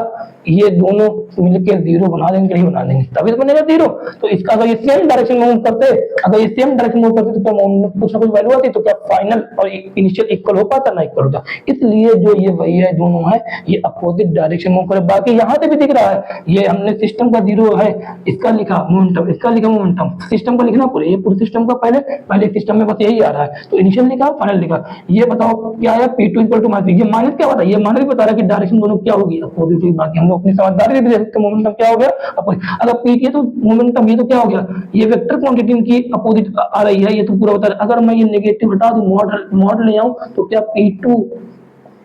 ये दोनों मिलकर 0 बना देंगे? नहीं बना देंगे, तभी तो बनेगा 0। तो इसका अगर ये सेम डायरेक्शन में मूव करते, अगर ये सेम डायरेक्शन में मूव करते, तो क्या कुछ ना कुछ वैल्यू आती, तो क्या फाइनल और इनिशियल इक्वल हो पाता? ना इक्वल होता। इसलिए जो ये वही है, दोनों है, ये अपोजिट डायरेक्शन मूव करे। बाकी यहाँ से भी दिख रहा है, ये हमने सिस्टम का 0 है, इसका लिखा मोमेंटम, इसका लिखा मोमेंटम, सिस्टम का लिखना पूरे, ये पूरे सिस्टम का पहले सिस्टम में बस यही आ रहा है, तो इनिशियल लिखा, फाइनल लिखा। ये बताओ क्या है? P2 इक्वल टू माइनस, ये माइनस क्या बता? ये माइनस बता रहा है कि डायरेक्शन दोनों क्या होगी? अपोजिट। बाकी हम लोग अपनी समझदारी से देख सकते हैं मोमेंटम क्या हो गया? अगर P है तो मोमेंटम, ये तो क्या हो गया? ये वेक्टर क्वांटिटी की अपोजिट आ रही है, ये तो पूरा बता रहा है। अगर मैं ये नेगेटिव हटा दूं, मॉड ले आऊं, तो क्या P2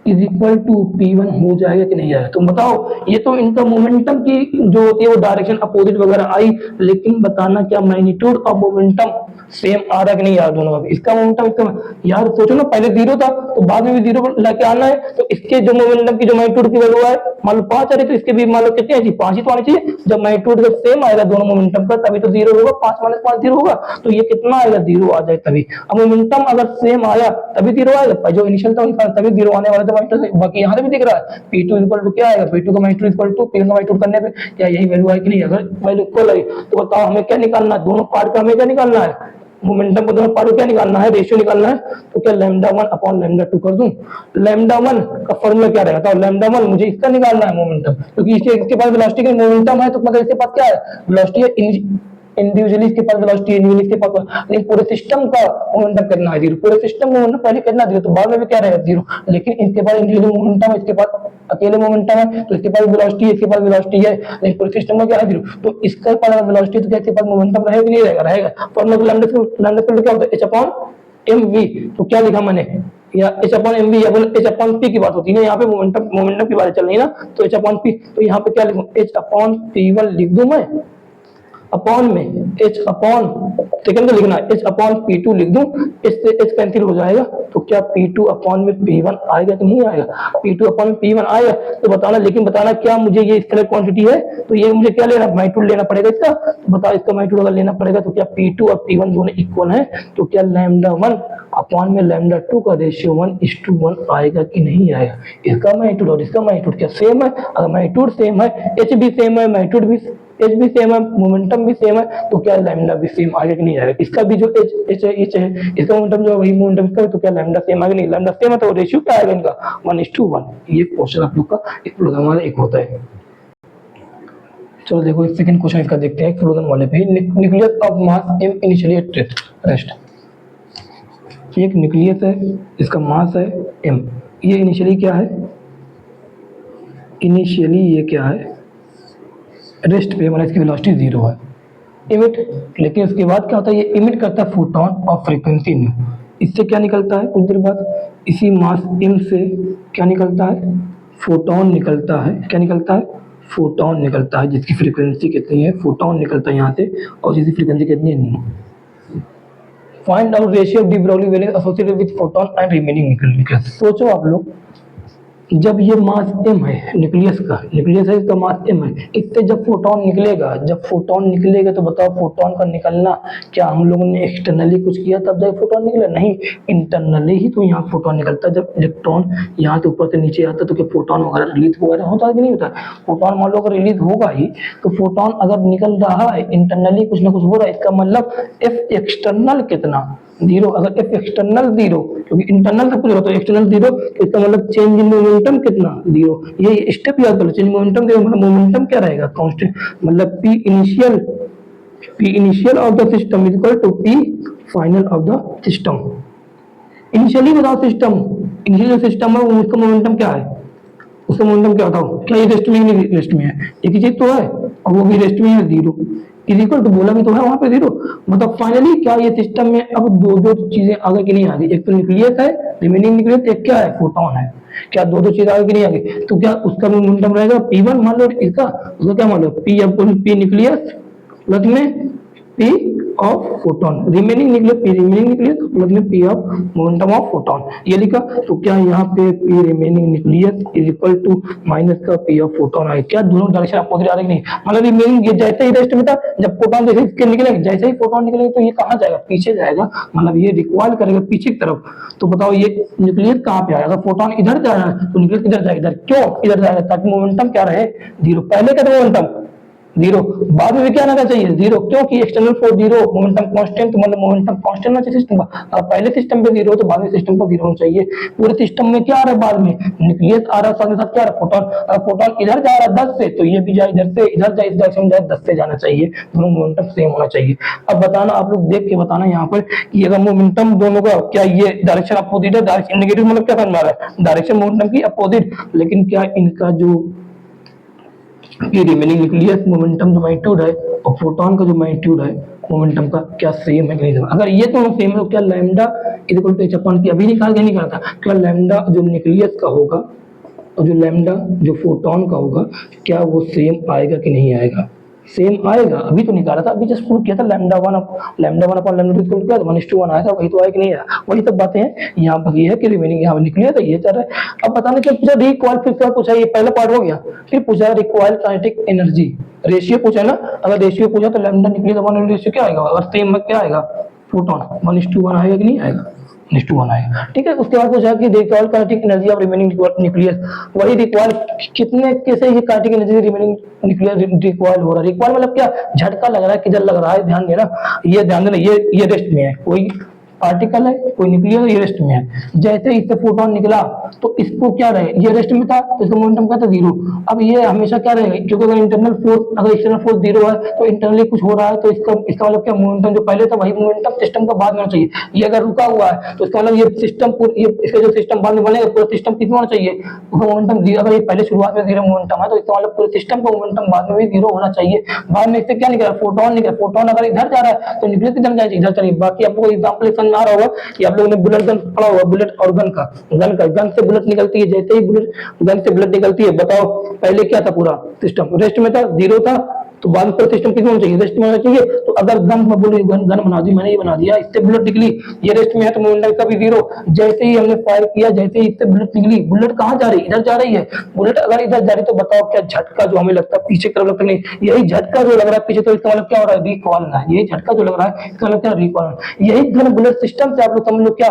is equal to P1 हो जाएगा कि नहीं आएगा? तुम बताओ। ये तो इनका मोमेंटम की जो होती है वो डायरेक्शन अपोजिट वगैरह आई, लेकिन बताना क्या मैग्नीट्यूड ऑफ मोमेंटम सेम आ रहा है कि नहीं यार दोनों में? इसका मोमेंटम, इसका यार सोचो ना, पहले 0 था तो बाद में भी 0 लेके आना है, तो इसके जो मोमेंटम की जो मैग्नीट्यूड की वैल्यू है, मान लो 5 आ रही, तो इसके भी मान लो कितनी आई थी? 5 ही तो आनी चाहिए। जब मैग्नीट्यूड जब सेम आएगा दोनों मोमेंटम का, तभी तो 0 होगा। 5 माइनस 5 0 होगा, तो ये कितना आएगा? 0 आ जाए तभी। अब मोमेंटम अगर सेम आया तभी 0 आएगा, जो इनिशियल था तभी 0 आने वाला था। बाकी यहाँ से भी दिख रहा है P2 इक्वल टू क्या आएगा? P2 का मैग्नीट्यूड इक्वल टू P1 का मैग्नीट्यूड करने पे क्या यही वैल्यू है कि नहीं? अगर वैल्यू इक्वल है तो बताओ हमें क्या निकालना है? दोनों पार्ट का हमें क्या निकालना है? मोमेंटम को दोनों पार्ट को क्या निकालना है? रेशियो निकालना है। तो क्या λ1 अपॉन λ2 कर दूं? λ1 का फॉर्मूला क्या रहेगा? तो λ1 मुझे इसका निकालना है मोमेंटम, क्योंकि इसके पास वेलोसिटी का मोमेंटम है, तो मतलब इसके पास क्या है? वेलोसिटी है। इंडिविजुअली इसके पास वेलोसिटी है, इंडिविजुअली इसके पास, लेकिन पूरे सिस्टम का मोमेंटम कितना है, जीरो। पूरे सिस्टम में मोमेंटम पहले कितना जीरो, तो बाद में भी क्या रहेगा, जीरो। लेकिन इसके पास इंडिविजुअली मोमेंटम है, इसके पास अकेले मोमेंटम है, तो इसके पास वेलोसिटी है, इसके पास वेलोसिटी है, लेकिन पूरे सिस्टम में क्या है, जीरो। तो इसके पास वेलोसिटी तो क्या इसके पास मोमेंटम रहेगा कि नहीं रहेगा, रहेगा। फॉर्मूला लैम्डा फील्ड क्या होता है, h अपॉन mv। तो क्या लिखा मैंने, या h अपॉन mv या बोले h अपॉन p की बात होती है ना, यहाँ पे मोमेंटम की बात चल रही है ना, तो h अपॉन p, तो यहाँ पे क्या लिखूं, h अपॉन p1 लिख दूं मैं, अपॉन में h अपॉन, सेकंड में लिखना है h अपॉन p2 लिख दूं, h से h कैंसिल हो जाएगा, तो क्या p2 अपॉन में p1 आएगा कि नहीं आएगा, p2 अपॉन में p1 आएगा। तो बताना, लेकिन बताना क्या मुझे ये स्केलर क्वांटिटी है, तो ये मुझे क्या लेना, मैग्नीट्यूड लेना पड़ेगा इसका। तो बताओ इसका मैग्नीट्यूड अगर लेना पड़ेगा तो क्या p2 और p1 दोनों इक्वल है, तो क्या λ1 अपॉन में λ2 का रेशियो 1:1 आएगा कि नहीं आएगा। इसका मैग्नीट्यूड और इसका मैग्नीट्यूड क्या सेम है, अगर मैग्नीट्यूड सेम है, h भी सेम है, मैग्नीट्यूड भी एच भी सेम है, मोमेंटम भी सेम है, तो क्या लैम्डा भी सेम आएगा कि नहीं आएगा। इसका भी जो एच है, इसका मोमेंटम जो वही मोमेंटम का, तो क्या लैम्डा सेम आएगा नहीं, लैम्डा सेम है तो रेशियो क्या आएगा इनका 1:1। ये क्वेश्चन आप लोग का एक फ्लोजन वाला एक होता है। चलो देखो सेकंड क्वेश्चन इसका देखते हैं फ्लोजन वाले पे। Nucleus of mass m initially at rest. एक न्यूक्लियस है, इसका मास है m, ये इनिशियली क्या है, इनिशियली ये क्या है, रेस्ट पे, मतलब इसकी वेलोसिटी जीरो है, इमिट। लेकिन उसके बाद क्या होता है, ये इमिट करता है फोटोन ऑफ फ्रीक्वेंसी न्यू। इससे क्या निकलता है, कुछ देर बाद इसी मास m से क्या निकलता है, फोटोन निकलता है। क्या निकलता है, फोटोन निकलता है, जिसकी फ्रीक्वेंसी कितनी है, फोटोन निकलता है यहाँ से, और जिसकी फ्रीक्वेंसी कितनी है, new. Find out ratio of de Broglie valence associated with photon and remaining nucleus. सोचो आप लोग, जब ये मास m है न्यूक्लियस का, न्यूक्लियस है इसका मास m है, इससे जब फोटोन निकलेगा, जब फोटोन निकलेगा तो बताओ फोटोन का निकलना, क्या हम लोगों ने एक्सटर्नली कुछ किया तब जाके फोटोन निकला, नहीं, इंटरनली ही तो यहाँ फोटोन निकलता है। जब इलेक्ट्रॉन यहाँ से ऊपर से नीचे आता है तो क्या फोटोन वगैरह रिलीज वगैरह होता है कि नहीं होता है। फोटोन मान लो अगर रिलीज होगा ही, तो फोटोन अगर निकल रहा है इंटरनली कुछ ना कुछ हो रहा है, इसका मतलब एफ एक्सटर्नल कितना, जीरो। अगर एफ एक्सटर्नल जीरो, क्योंकि इंटरनल से कुछ होता है, एक्सटर्नल जीरो, इसका मतलब चेंज इन मोमेंटम कितना, जीरो। ये स्टेप याद करो, चेंज मोमेंटम जीरो, मतलब मोमेंटम क्या रहेगा, कांस्टेंट, मतलब p initial of the system is equal to p final of the system. Initially बताओ सिस्टम, इनिशियल सिस्टम है उसका मोमेंटम क्या है, उसका मोमेंटम क्या बताओ, क्या ये रेस्ट में नहीं, रेस्ट में है, एक ही चीज तो है, और वो भी रेस्ट में है, जीरो इज इक्वल टू, बोला भी तो है वहां पे जीरो। मतलब फाइनली क्या ये सिस्टम में अब दो चीजें आगे की नहीं आ गई, एक तो न्यूक्लियस है, रिमेनिंग न्यूक्लियस, एक क्या है, फोटोन है। क्या दो चीजें आगे की नहीं आ गई, तो क्या उसका मोमेंटम रहेगा p1 मान लो, इसका उसका क्या मान लो, p upon p nucleus plus में p of photon, remaining nucleus, p remaining nucleus plus में p of momentum of photon, ये लिखा। तो क्या यहाँ पे p remaining nucleus is equal to minus का p ऑफ फोटोन आए, क्या दोनों डायरेक्शन अपोजिट आ रही नहीं, मतलब रिमेनिंग ये जैसे ही रेस्ट में था, जब फोटोन जैसे इसके निकलेंगे, जैसे ही फोटोन निकलेंगे तो ये कहाँ जाएगा, पीछे जाएगा, मतलब ये रिकॉइल करेगा पीछे की तरफ। तो बताओ ये न्यूक्लियस कहाँ पे आएगा, फोटोन इधर जा रहा है तो न्यूक्लियस इधर जाएगा, इधर क्यों इधर जाएगा, ताकि मोमेंटम क्या रहे, जीरो। पहले का मोमेंटम जीरो, बाद में भी क्या रहना चाहिए, जीरो, क्योंकि external force zero, momentum constant, तो मतलब मोमेंटम कांस्टेंट होना चाहिए सिस्टम का। पहले सिस्टम पे जीरो तो बाद में सिस्टम पर जीरो होना चाहिए। पूरे सिस्टम में क्या आ रहा है, बाद में न्यूक्लियस आ रहा है, साथ में साथ क्या आ रहा है, फोटोन। फोटोन इधर जा रहा है 10 से, तो ये भी जाए इधर से, इधर जाए इस डायरेक्शन में जाए 10 से जाना चाहिए, दोनों मोमेंटम सेम होना चाहिए। अब बताना, आप लोग देख के बताना यहाँ पर कि अगर मोमेंटम दोनों का क्या ये डायरेक्शन अपोजिट है, डायरेक्शन नेगेटिव, मतलब क्या समझ आ रहा है, डायरेक्शन मोमेंटम की अपोजिट, लेकिन क्या इनका जो कि रिमेनिंग न्यूक्लियस मोमेंटम जो मैग्नीट्यूड है और फोटोन का जो मैग्नीट्यूड है मोमेंटम का, क्या सेम है कि नहीं। अगर ये दोनों सेम है तो क्या lambda equal to h upon p, अभी निकाल के नहीं करता, क्या लैम्डा जो न्यूक्लियस का होगा और जो लैम्डा जो फोटोन का होगा, क्या वो सेम आएगा कि नहीं आएगा, सेम आएगा। अभी तो निकाला था, अभी जस्ट प्रूव किया था, lambda one upon lambda two equal to क्या 1:1 आया था, वही तो आया कि नहीं आया, वही सब बातें हैं। यहाँ पर ये है कि रिमेनिंग यहाँ निकले तो ये चल रहा है। अब बताने क्या पूछा, रिकॉइल, फिर क्या पूछा, ये पहला पार्ट हो गया, फिर पूछा रिकॉइल काइनेटिक एनर्जी रेशियो पूछा ना। अगर रेशियो पूछा तो लैम्डा निकले 1 रेशियो क्या आएगा, अगर सेम में क्या आएगा, फोटोन 1:1 आएगा कि नहीं आएगा, 1:1 आएगा, ठीक है। उसके बाद पूछा कि recoil kinetic energy of remaining nucleus, वही रिकॉइल कितने कैसे ये kinetic energy remaining nucleus recoil हो रहा है। रिकॉइल मतलब क्या, झटका लग रहा है, किधर लग रहा है, ध्यान देना, ये ध्यान देना, ये रेस्ट में है, कोई पार्टिकल है, कोई न्यूक्लियस है, ये रेस्ट में है। जैसे इससे फोटोन निकला तो इसको क्या रहे, ये रेस्ट में था तो इसका मोमेंटम क्या था, जीरो। अब ये हमेशा क्या रहेगा, क्योंकि अगर इंटरनल फोर्स, अगर एक्सटर्नल फोर्स जीरो है तो इंटरनली कुछ हो रहा है, तो इसका इसका मतलब क्या, मोमेंटम जो पहले था वही मोमेंटम सिस्टम का बाद में होना चाहिए। ये अगर रुका हुआ है तो इसका मतलब ये सिस्टम ये इसका जो सिस्टम बाद में बनेगा पूरा सिस्टम कितना होना चाहिए, उसका मोमेंटम जीरो। अगर ये पहले शुरुआत में जीरो मोमेंटम है तो इसका मतलब पूरे सिस्टम का मोमेंटम बाद में भी जीरो होना चाहिए। बाद में इससे क्या निकला, फोटोन निकला। फोटोन अगर इधर जा रहा है तो न्यूक्लियस किधर जाए, इधर चलिए। बाकी आपको एग्जांपल समझ में आ रहा होगा कि आप लोगों ने बुलेट गन पढ़ा होगा, बुलेट और गन से बुलेट निकलती है। जैसे ही बुलेट गन से बुलेट निकलती है, बताओ पहले क्या था, पूरा सिस्टम रेस्ट में था, जीरो था, तो बाद में पूरा सिस्टम कितना होना चाहिए, रेस्ट में होना चाहिए। तो अगर गन में बोली, गन बना दी मैंने, ये बना दिया, इससे बुलेट निकली, ये रेस्ट में है तो मोमेंटम का भी जीरो। जैसे ही हमने फायर किया, जैसे ही इससे बुलेट निकली, बुलेट कहाँ जा रही है, इधर जा रही है। बुलेट अगर इधर जा रही तो बताओ क्या झटका जो हमें लगता है पीछे की तरफ लगता नहीं, यही झटका जो लग रहा है पीछे, तो इसका मतलब क्या हो रहा है, रिकॉइल है। यही झटका जो लग रहा है इसका मतलब क्या, रिकॉइल। यही गन बुलेट सिस्टम से आप लोग समझ लो क्या,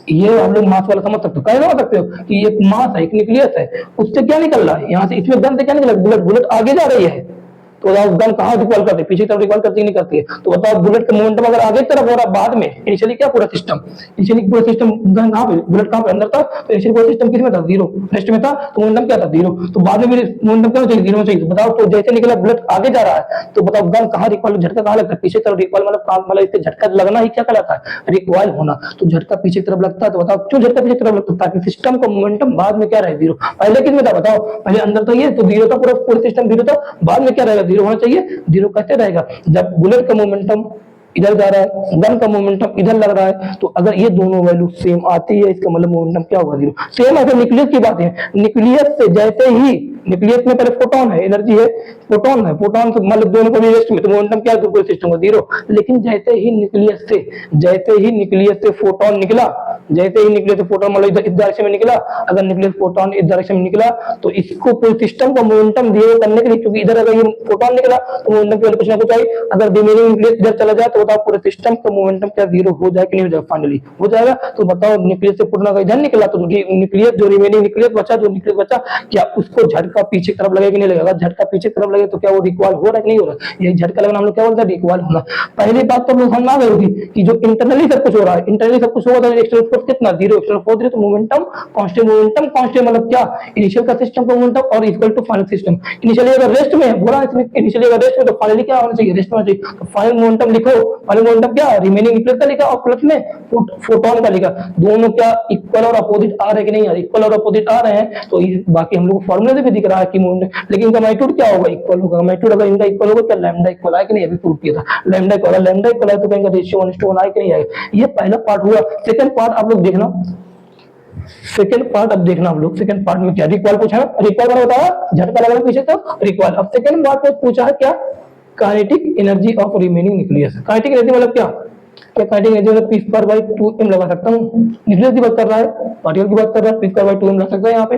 ये हम लोग मास वाला समझ सकते हो, कैसे समझ सकते हो कि ये मास है, एक न्यूक्लियस है, उससे क्या निकल रहा है यहाँ से, इसमें गन से क्या निकल रहा है, बुलेट, बुलेट आगे जा रही है, तो बताओ गन कहाँ रिकॉल करती है, पीछे तरफ रिकॉल करती नहीं करती है। तो बताओ बुलेट का मोमेंटम अगर आगे तरफ हो रहा है, बाद में इनिशियली क्या पूरा सिस्टम, इनिशियली पूरा सिस्टम गन कहाँ पे, बुलेट कहाँ पे, अंदर था, तो इनिशियली पूरा सिस्टम किसमें था, जीरो, रेस्ट में था, तो मोमेंटम क्या था, जीरो। तो बाद में भी मोमेंटम क्या चाहिए, जीरो चाहिए। तो बताओ, तो जैसे निकला बुलेट आगे जा रहा है, तो बताओ गन कहाँ रिकॉल, झटका कहाँ लगता है, पीछे तरफ रिकॉल, मतलब इससे झटका लगना ही क्या कहलाता है, रिकॉइल होना। तो झटका पीछे की तरफ लगता है, तो बताओ क्यों झटका पीछे की तरफ लगता है, ताकि सिस्टम का मोमेंटम बाद में क्या रहे, जीरो। पहले किसमें था बताओ, पहले अंदर था ये, तो जीरो था, पूरा पूरा सिस्टम जीरो था, बाद में क्या रहेगा, जीरो होना चाहिए। जीरो कैसे रहेगा, जब बुलेट का मोमेंटम इधर जा रहा है, गन का मोमेंटम इधर लग रहा है, तो अगर ये दोनों वैल्यू सेम आती है, इसका मतलब मोमेंटम क्या होगा, जीरो। सेम ऐसे न्यूक्लियस की बात है, न्यूक्लियस से जैसे ही, न्यूक्लियस में पहले फोटोन है, एनर्जी है, फोटोन है, फोटोन से मतलब दोनों को भी रेस्ट में, तो मोमेंटम क्या है, पूरे सिस्टम का जीरो। लेकिन जैसे ही न्यूक्लियस से फोटोन निकला, जैसे ही न्यूक्लियस से फोटोन मतलब इस डायरेक्शन में निकला, अगर न्यूक्लियस फोटोन इस डायरेक्शन में निकला, तो इसको पूरे सिस्टम का मोमेंटम जीरो करने के लिए, क्योंकि इधर अगर ये फोटोन निकला तो मोमेंटम की कुछ ना कुछ आई, अगर रिमेनिंग न्यूक्लियस इधर चला जाए तो बताओ पूरे सिस्टम का मोमेंटम क्या जीरो हो जाए कि नहीं हो जाएगा, फाइनली हो जाएगा। तो बताओ न्यूक्लियस से फोटोन इधर निकला, तो न्यूक्लियस जो रिमेनिंग न्यूक्लियस बचा, क्या उसको झटका पीछे की तरफ लगेगा कि नहीं लगेगा, झटका पीछे की तरफ लगे तो क्या वो रिकॉइल हो रहा है कि नहीं हो रहा है, ये झटका लगना हम लोग क्या बोलते हैं, रिकॉइल होना। पहली बात तो लोग समझ आ गई होगी कि जो इंटरनली सब कुछ हो रहा है, इंटरनली सब कुछ होगा तो एक्सटर्नल फोर्स कितना, जीरो, एक्सटर्नल फोर्स जीरो, तो मोमेंटम कांस्टेंट मतलब क्या, इनिशियल का सिस्टम का मोमेंटम और equal to final system. Initially अगर रेस्ट में है, बोला इसमें इनिशियली अगर रेस्ट में, तो फाइनली क्या होना चाहिए, रेस्ट में होना चाहिए। तो फाइनल मोमेंटम लिखो, फाइनल मोमेंटम क्या, रिमेनिंग न्यूक्लियस का लिखा और प्लस में फोटोन का लिखा, दोनों क्या इक्वल और अपोजिट आ रहे हैं कि नहीं आ रहे, इक्वल और अपोजिट आ रहे हैं, तो बाकी हम लोग को फॉर्मूले से भी दिख रहा है कि मोमेंटम, लेकिन इनका मैग्नीट्यूड क्या होगा, इक्वल होगा। मैग्नीट्यूड अगर इनका इक्वल होगा, क्या लैम्डा इक्वल है कि नहीं, अभी प्रूव किया था, लैम्डा इक्वल है, तो कहेंगे रेशियो 1:1 आए कि नहीं आएगा। ये पहला पार्ट हुआ। सेकंड पार्ट आप लोग देखना, सेकंड पार्ट अब देखना आप लोग, सेकंड पार्ट में क्या रिकॉइल पूछा है, रिकॉइल मैंने बताया झटका लगना पीछे तो रिकॉइल। अब सेकंड पार्ट में पूछा है क्या, kinetic energy of remaining nucleus. Kinetic energy मतलब क्या, काइनेटिक एनर्जी मतलब p²/2m लगा सकता हूँ, न्यूक्लियस की बात कर रहा है, पार्टिकल की बात कर रहा है, p²/2m लग सकता है यहाँ पे,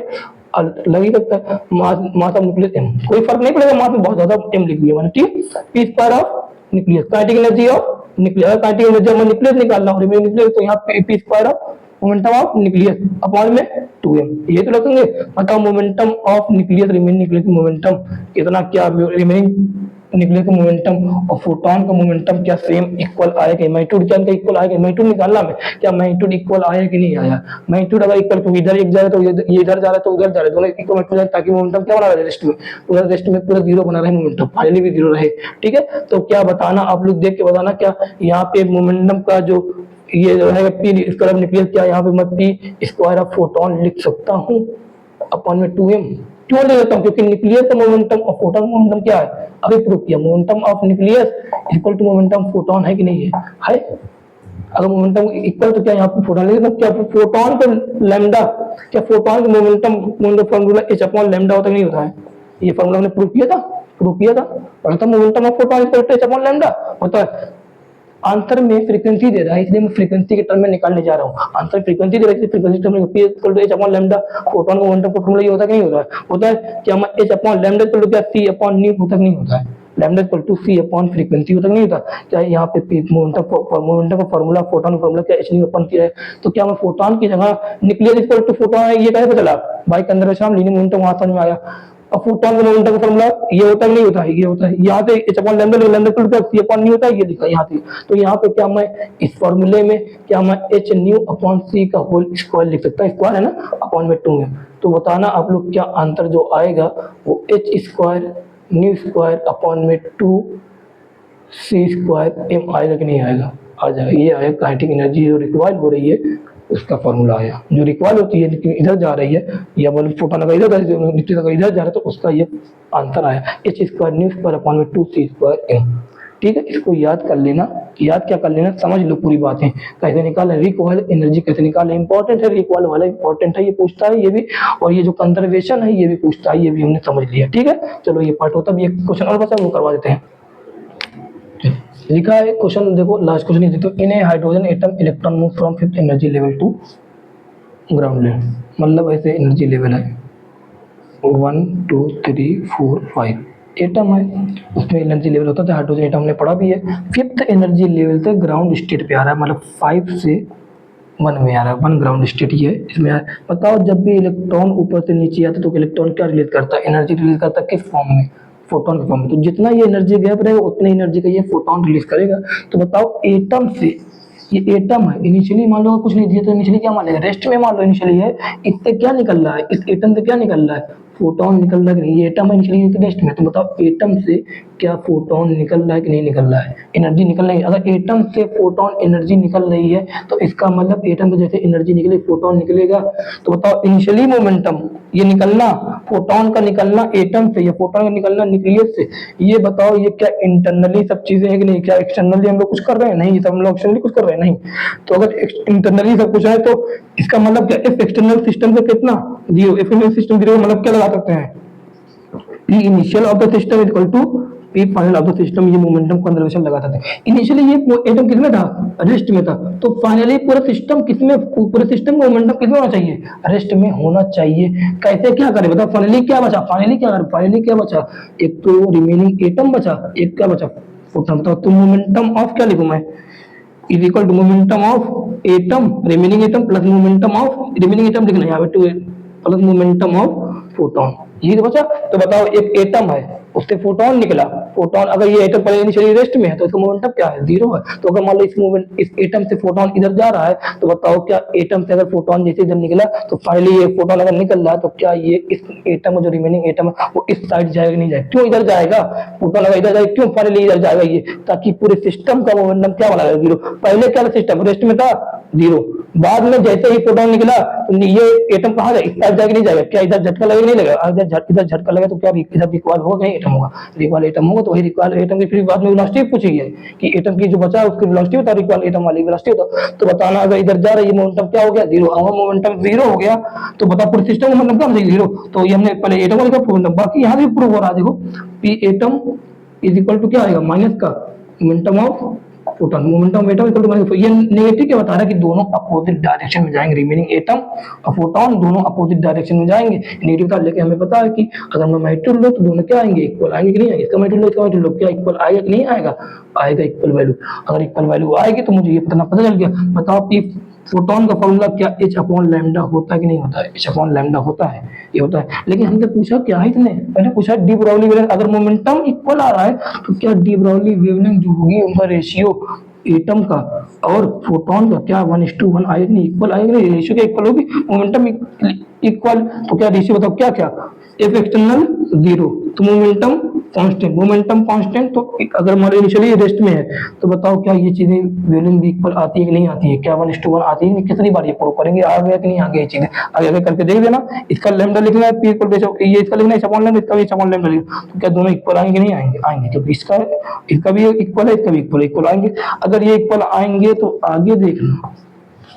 लग ही सकता है। मास ऑफ न्यूक्लियस m, कोई फर्क नहीं पड़ेगा, मास में बहुत ज्यादा m लिख दिया मैंने, ठीक। p² of nucleus, kinetic energy of nucleus, kinetic energy हम न्यूक्लियस निकालना हो, रिमेनिंग न्यूक्लियस, तो यहाँ पे p² of momentum of nucleus upon में 2m, ये तो रखेंगे। बताओ momentum of nucleus, remaining nucleus momentum कितना, क्या रिमेनिंग न्यूक्लियस का मोमेंटम और फोटोन का मोमेंटम क्या सेम इक्वल आएगा, मैग्नीट्यूड क्या इनका इक्वल आएगा, मैग्नीट्यूड निकालना में, क्या मैग्नीट्यूड इक्वल आया कि नहीं आया। मैग्नीट्यूड अगर इक्वल, क्योंकि इधर एक जा रहा है तो ये इधर जा रहा है तो उधर जा रहा है, दोनों इक्वल मैग्नीट्यूड जाए, ताकि मोमेंटम क्या बना रहे रेस्ट में, पूरा रेस्ट में पूरा जीरो बना रहे, मोमेंटम फाइनली भी जीरो रहे, ठीक है। तो क्या बताना, आप लोग देख के बताना, क्या यहाँ पे मोमेंटम का जो ये जो है p² न्यूक्लियस, क्या यहाँ पे मैं p² ऑफ फोटोन लिख सकता हूँ अपॉन में 2m, क्यों ले लेता हूँ, क्योंकि न्यूक्लियस का मोमेंटम और फोटोन का मोमेंटम क्या है, अभी प्रूव किया, momentum of nucleus equal to momentum photon है कि नहीं है। अगर मोमेंटम इक्वल तो क्या यहाँ पे फोटोन, लेकिन क्या फोटोन का लैम्डा, क्या फोटोन का मोमेंटम फॉर्मूला h/λ होता नहीं होता है, ये फॉर्मूला हमने प्रूव किया था, पढ़ा था, momentum of photon equal to h/λ होता है। आंसर में फ्रीक्वेंसी दे रहा है, इसलिए मैं फ्रीक्वेंसी के टर्म में निकालने जा रहा हूँ, आंसर फ्रीक्वेंसी दे रहा है, फ्रीक्वेंसी टर्म में p equal to h/λ, photon का मोमेंटम का फॉर्मूला ये होता है कि नहीं होता है, क्या मैं h/λ इक्वल टू क्या c/ν होता नहीं होता है, lambda equal to c upon frequency होता नहीं होता। क्या यहाँ पे मोमेंटम का फॉर्मूला, फोटोन का फॉर्मूला क्या h/c है, तो क्या मैं फोटोन की जगह न्यूक्लियस इक्वल टू फोटोन है, ये कैसे पता चला, by conservation of linear momentum वहां समझ में आया। अब फोटोन का मोमेंटम का फॉर्मूला ये होता है नहीं होता है, ये होता है, यहाँ से h upon lambda, lambda two plus c upon new होता है, ये लिखा यहाँ से। तो यहाँ पे क्या मैं इस फॉर्मूले में क्या मैं h न्यू अपॉन c का होल स्क्वायर लिख सकता हूँ, स्क्वायर है ना, अपॉन में 2 है। तो बताना आप लोग क्या आंसर जो आएगा वो h square new square upon में 2 c स्क्वायर m आएगा कि नहीं आएगा? आ जाएगा, ये आएगा काइनेटिक एनर्जी जो रिक्वायर्ड हो रही है उसका फॉर्मूला आया, जो रिक्वायर्ड होती है लेकिन इधर जा रही है, या बोलो फोटोन अगर इधर इधर जा रहा है तो उसका ये आंसर आया h square new square upon में 2 c स्क्वायर m। ठीक है, इसको याद कर लेना, याद क्या कर लेना, समझ लो पूरी बातें कैसे निकालें, रिकॉइल एनर्जी कैसे निकालें, इंपॉर्टेंट है, रिकॉइल वाला इंपॉर्टेंट है, ये पूछता है ये भी, और ये जो कंजर्वेशन है ये भी पूछता है, ये भी हमने समझ लिया। ठीक है, चलो ये पार्ट होता है, ये क्वेश्चन और बचा वो करवा देते हैं। लिखा है क्वेश्चन, देखो लास्ट क्वेश्चन ये देखो, in a hydrogen atom electron move from fifth energy level to ground level, मतलब ऐसे एनर्जी लेवल है 1 2 3 4 5 एटम है, उसमें एनर्जी लेवल होता है हाइड्रोजन एटम हमने पढ़ा भी है, फिफ्थ एनर्जी लेवल से ग्राउंड स्टेट पे आ रहा है, मतलब 5 से 1 में आ रहा है, 1 ग्राउंड स्टेट ही है इसमें। बताओ जब भी इलेक्ट्रॉन ऊपर से नीचे आता है तो इलेक्ट्रॉन क्या रिलीज करता है, एनर्जी रिलीज करता है, किस फॉर्म में, फोटोन के फॉर्म में। तो जितना ये एनर्जी गैप रहेगा उतनी एनर्जी का ये फोटोन रिलीज करेगा। तो बताओ एटम से, ये एटम है, इनिशियली मान लो कुछ नहीं दिया तो इनिशियली क्या मान लेगा, रेस्ट में मान लो इनिशियली है, इससे क्या निकल रहा है, इस एटम से क्या निकल रहा है, फोटोन निकल रहा है कि नहीं, ये एटम है इनिशियली रेस्ट में। तो बताओ एटम से क्या फोटोन निकल रहा है कि नहीं निकल रहा है, एनर्जी निकल रही है। अगर एटम से फोटोन एनर्जी निकल रही है तो इसका मतलब एटम से जैसे एनर्जी निकले फोटोन निकलेगा। तो बताओ इनिशियली मोमेंटम ये निकलना, फोटोन का निकलना एटम से या फोटोन का निकलना न्यूक्लियस से, ये बताओ ये क्या इंटरनली सब चीजें हैं कि नहीं, क्या एक्सटर्नली हम लोग कुछ कर रहे हैं, नहीं ये सब हम लोग एक्सटर्नली कुछ कर रहे हैं नहीं। तो अगर इंटरनली सब कुछ है तो इसका मतलब क्या, इफ एक्सटर्नल सिस्टम से कितना 0, इफ इंटरनल सिस्टम 0 मतलब क्या लगा सकते हैं, P initial of the system is equal to P final of the system, ये मोमेंटम कंजर्वेशन लगा सकते हैं। इनिशियली ये एटम किसमें था, रेस्ट में था, तो फाइनली पूरा सिस्टम किसमें, पूरे सिस्टम का मोमेंटम किसमें होना चाहिए, रेस्ट में होना चाहिए। कैसे क्या करें बताओ, फाइनली क्या बचा, फाइनली क्या करें, फाइनली क्या बचा, एक तो रिमेनिंग एटम बचा, एक क्या बचा, फोटोन। बताओ तो मोमेंटम ऑफ क्या लिखूं मैं, is equal to momentum of atom, remaining atom plus momentum of remaining atom लिखना है यहाँ पे, प्लस मोमेंटम ऑफ फोटोन, ये तो बचा। तो बताओ एक एटम है उससे फोटोन निकला, फोटोन अगर ये एटम पहले इनिशियली रेस्ट में है तो इसका मोमेंटम क्या है, 0 है। तो अगर मान लो इस एटम से फोटोन इधर जा रहा है तो बताओ क्या एटम से अगर फोटोन जैसे इधर निकला तो फाइनली ये फोटोन अगर निकल रहा है तो क्या ये इस एटम जो रिमेनिंग एटम है वो इस साइड जाएगा नहीं जाएगा, क्यों इधर जाएगा, फोटोन अगर इधर जाएगा क्यों फाइनली इधर जाएगा ये, ताकि पूरे सिस्टम का मोमेंटम क्या बना रहेगा 0। पहले क्या सिस्टम रेस्ट में था 0, बाद में जैसे ही फोटोन निकला तो ये एटम कहाँ जाएगा, इस साइड जाएगा नहीं जाएगा, क्या इधर झटका लगेगा नहीं लगेगा, इधर झटका लगेगा तो क्या इधर रिक्वायर होगा नहीं, एटम होगा, रिक्वायर एटम होगा। तो वही रिक्वायर एटम की फिर बाद में वेलोसिटी पूछी है कि एटम की जो बचा है उसकी वेलोसिटी बता, रिक्वायर एटम वाली वेलोसिटी बता। तो बताना अगर इधर जा रही है मोमेंटम क्या हो गया 0, अगर मोमेंटम 0 हो गया तो बता पूरे सिस्टम का मोमेंटम क्या हो जाएगा 0। तो ये हमने पहले एटम वाले का मोमेंटम, बाकी यहाँ भी प्रूव हो रहा है देखो, p atom is equal to क्या आएगा माइनस का momentum of photon, momentum atom equal to minus. ये नेगेटिव क्या बता रहा है कि दोनों अपोजिट डायरेक्शन में जाएंगे, रिमेनिंग एटम और फोटोन दोनों अपोजिट डायरेक्शन में जाएंगे, नेगेटिव था। लेकिन हमें पता है कि अगर मैं मैग्नीट्यूड लो तो दोनों क्या आएंगे, इक्वल आएंगे कि नहीं आएंगे, इसका मैग्नीट्यूड लो इसका मैग्नीट्यूड लो क्या इक्वल आएगा कि नहीं आएगा, आएगा इक्वल वैल्यू। अगर इक्वल वैल्यू आएगी तो मुझे ये पता चल गया। बताओ कि फोटोन का फॉर्मूला क्या h अपॉन लैम्डा होता है कि नहीं होता है, h अपॉन लैम्डा होता है, ये होता है। लेकिन हमने पूछा क्या है, इसने पहले पूछा डी ब्राउली वेवलेंथ, अगर मोमेंटम इक्वल आ रहा है तो क्या डी ब्राउली वेवलेंथ जो होगी उनका रेशियो एटम का और फोटोन का क्या 1:1 आएगा नहीं, इक्वल आएगा नहीं, रेशियो क्या इक्वल होगी, मोमेंटम इक्वल तो क्या रेशियो बताओ क्या क्या, एफ एक्सटर्नल 0 तो मोमेंटम कांस्टेंट, मोमेंटम कांस्टेंट। तो अगर मान लो इनिशियली रेस्ट में है तो बताओ क्या ये चीजें वेवलेंथ भी इक्वल आती है कि नहीं आती है, क्या 1:1 आती है, कितनी बार ये प्रूव करेंगे, आ गया कि नहीं आ गया, ये चीजें आगे आगे करके देख देना। इसका लैम्डा लिखना है पी इक्वल ये इसका लिखना है अपॉन लैम्डा, इसका भी अपॉन लैम्डा लिखना, तो क्या दोनों इक्वल आएंगे नहीं आएंगे, आएंगे, क्योंकि इसका भी इक्वल है इसका भी इक्वल आएंगे। अगर ये इक्वल आएंगे तो आगे देखना,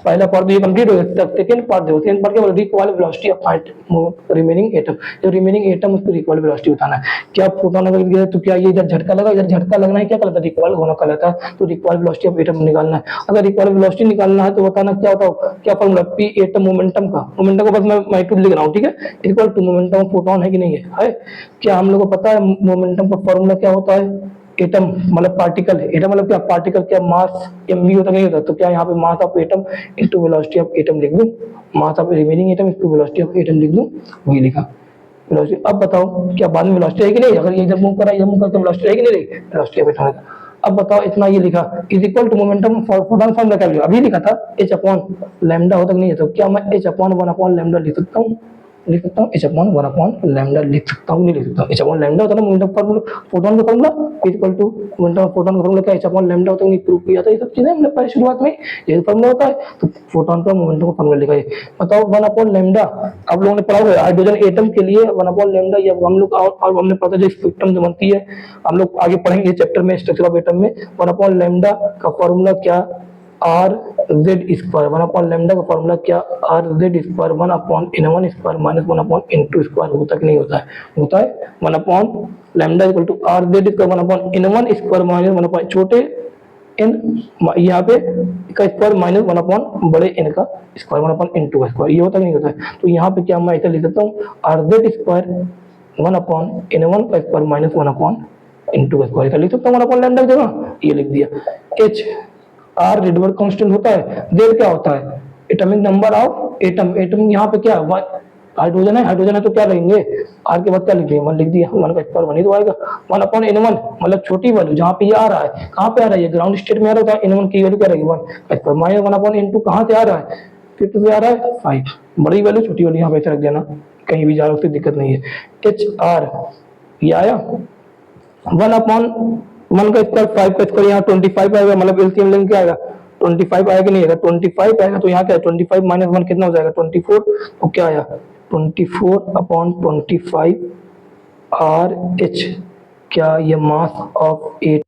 पहला पार्ट तो ये कंप्लीट हो गया, सेकंड पार्ट देखो, सेकंड पार्ट क्या बोला, recoil velocity of remaining atom, जो रिमेनिंग एटम उसकी रिक्वायल वेलोसिटी बताना है। क्या फोटोन अगर गिरा तो क्या ये इधर झटका लगा, इधर झटका लगना है, क्या कहलाता है रिक्वायल होना कहलाता है। तो रिक्वायल वेलोसिटी ऑफ एटम निकालना है। अगर रिक्वायल वेलोसिटी निकालना है तो बताना क्या बताओ, क्या फॉर्मूला, पी एटम मोमेंटम का, मोमेंटम को बस मैं मैग्नीट्यूड लिख रहा हूँ, ठीक है, equal to momentum of photon है कि नहीं है। क्या हम लोग को पता है मोमेंटम का फॉर्मूला क्या होता है, एटम मतलब पार्टिकल है, एटम मतलब क्या, पार्टिकल क्या मास mv होता नहीं होता, तो क्या यहाँ पे mass of atom into velocity of atom लिख दूं, mass of remaining atom into velocity of atom लिख दूं, वही लिखा। वेलोसिटी। अब बताओ क्या बाद में वेलोसिटी है कि नहीं, अगर ये इधर मूव करा इधर मूव करा तो वेलोसिटी है कि नहीं रही, वेलोसिटी बैठा रहेगा। अब बताओ इतना ये लिखा is equal to momentum for photon formula क्या लिखा, अभी लिखा था एच अपॉन लैम्डा होता कि नहीं है, तो क्या मैं एच अपॉन 1 अपॉन लैम्डा लिख सकता हूँ, लिख सकता हूँ एच अपॉन 1 अपॉन लैम्डा लिख सकता हूँ, नहीं लिख सकता हूँ। एच अपॉन लैम्डा होता है ना मोमेंटम फॉर्मूला, फोटोन का formula equal to momentum of photon का फॉर्मूला क्या एच अपॉन लैम्डा होता है, नहीं प्रूव किया था ये सब चीजें हमने पहले शुरुआत में, ये फॉर्मूला होता है। तो फोटोन का मोमेंटम का फॉर्मूला लिखा है। बताओ 1 अपॉन लैम्डा आप लोगों ने पढ़ा हुआ है हाइड्रोजन एटम के लिए 1 अपॉन लैम्डा, ये हम लोग और हमने पता जो स्पेक्ट्रम जो बनती है हम लोग आगे पढ़ेंगे चैप्टर में स्ट्रक्चर ऑफ एटम में। 1 अपॉन लैम्डा का फॉर्मूला क्या R Z square, 1 upon lambda का फॉर्मूला क्या R Z square 1 upon n1 square minus 1 upon n2 square होता कि नहीं होता है, होता है। 1 upon lambda equal to R Z square 1 upon n1 square minus 1 upon छोटे n यहाँ पे का स्क्वायर माइनस 1 अपॉन बड़े n का स्क्वायर 1 अपॉन n2 का स्क्वायर, ये होता कि नहीं होता है। तो यहाँ पे क्या मैं ऐसा लिख सकता हूँ are Z square 1 upon n1 का स्क्वायर माइनस 1 अपॉन n2 का स्क्वायर, ऐसा लिख सकता हूँ 1 अपॉन लैम्डा की जगह, ये लिख दिया। एच आर रिडबर्ग कांस्टेंट होता है, जेड क्या होता है atomic number of atom, atom यहाँ पे क्या हाइड्रोजन है, हाइड्रोजन है तो क्या लिखेंगे आर के बाद क्या लिखेंगे 1 लिख दिया, 1 का स्क्वायर 1 ही तो आएगा। 1 अपॉन n1 मतलब छोटी वैल्यू जहाँ पे ये आ रहा है, कहाँ पे आ रहा है ये ग्राउंड स्टेट में आ रहा है, n1 की वैल्यू क्या रहेगी 1 का स्क्वायर माइनस 1 अपॉन n2 कहाँ से आ रहा है 5 से आ रहा है 5, बड़ी वैल्यू छोटी वैल्यू यहाँ पे ऐसे रख देना, कहीं भी जा रहा उसकी दिक्कत नहीं है। एच आर ये आया 1 अपॉन 1 का स्क्वायर 5 का स्क्वायर यहाँ 25 आएगा, मतलब एलसीएम लेंगे क्या आएगा 25 आएगा नहीं आएगा 25 आएगा, तो यहाँ क्या है 25 माइनस 1 कितना हो जाएगा 24, तो क्या आया 24 अपॉन 25 आर एच, क्या ये मास ऑफ एट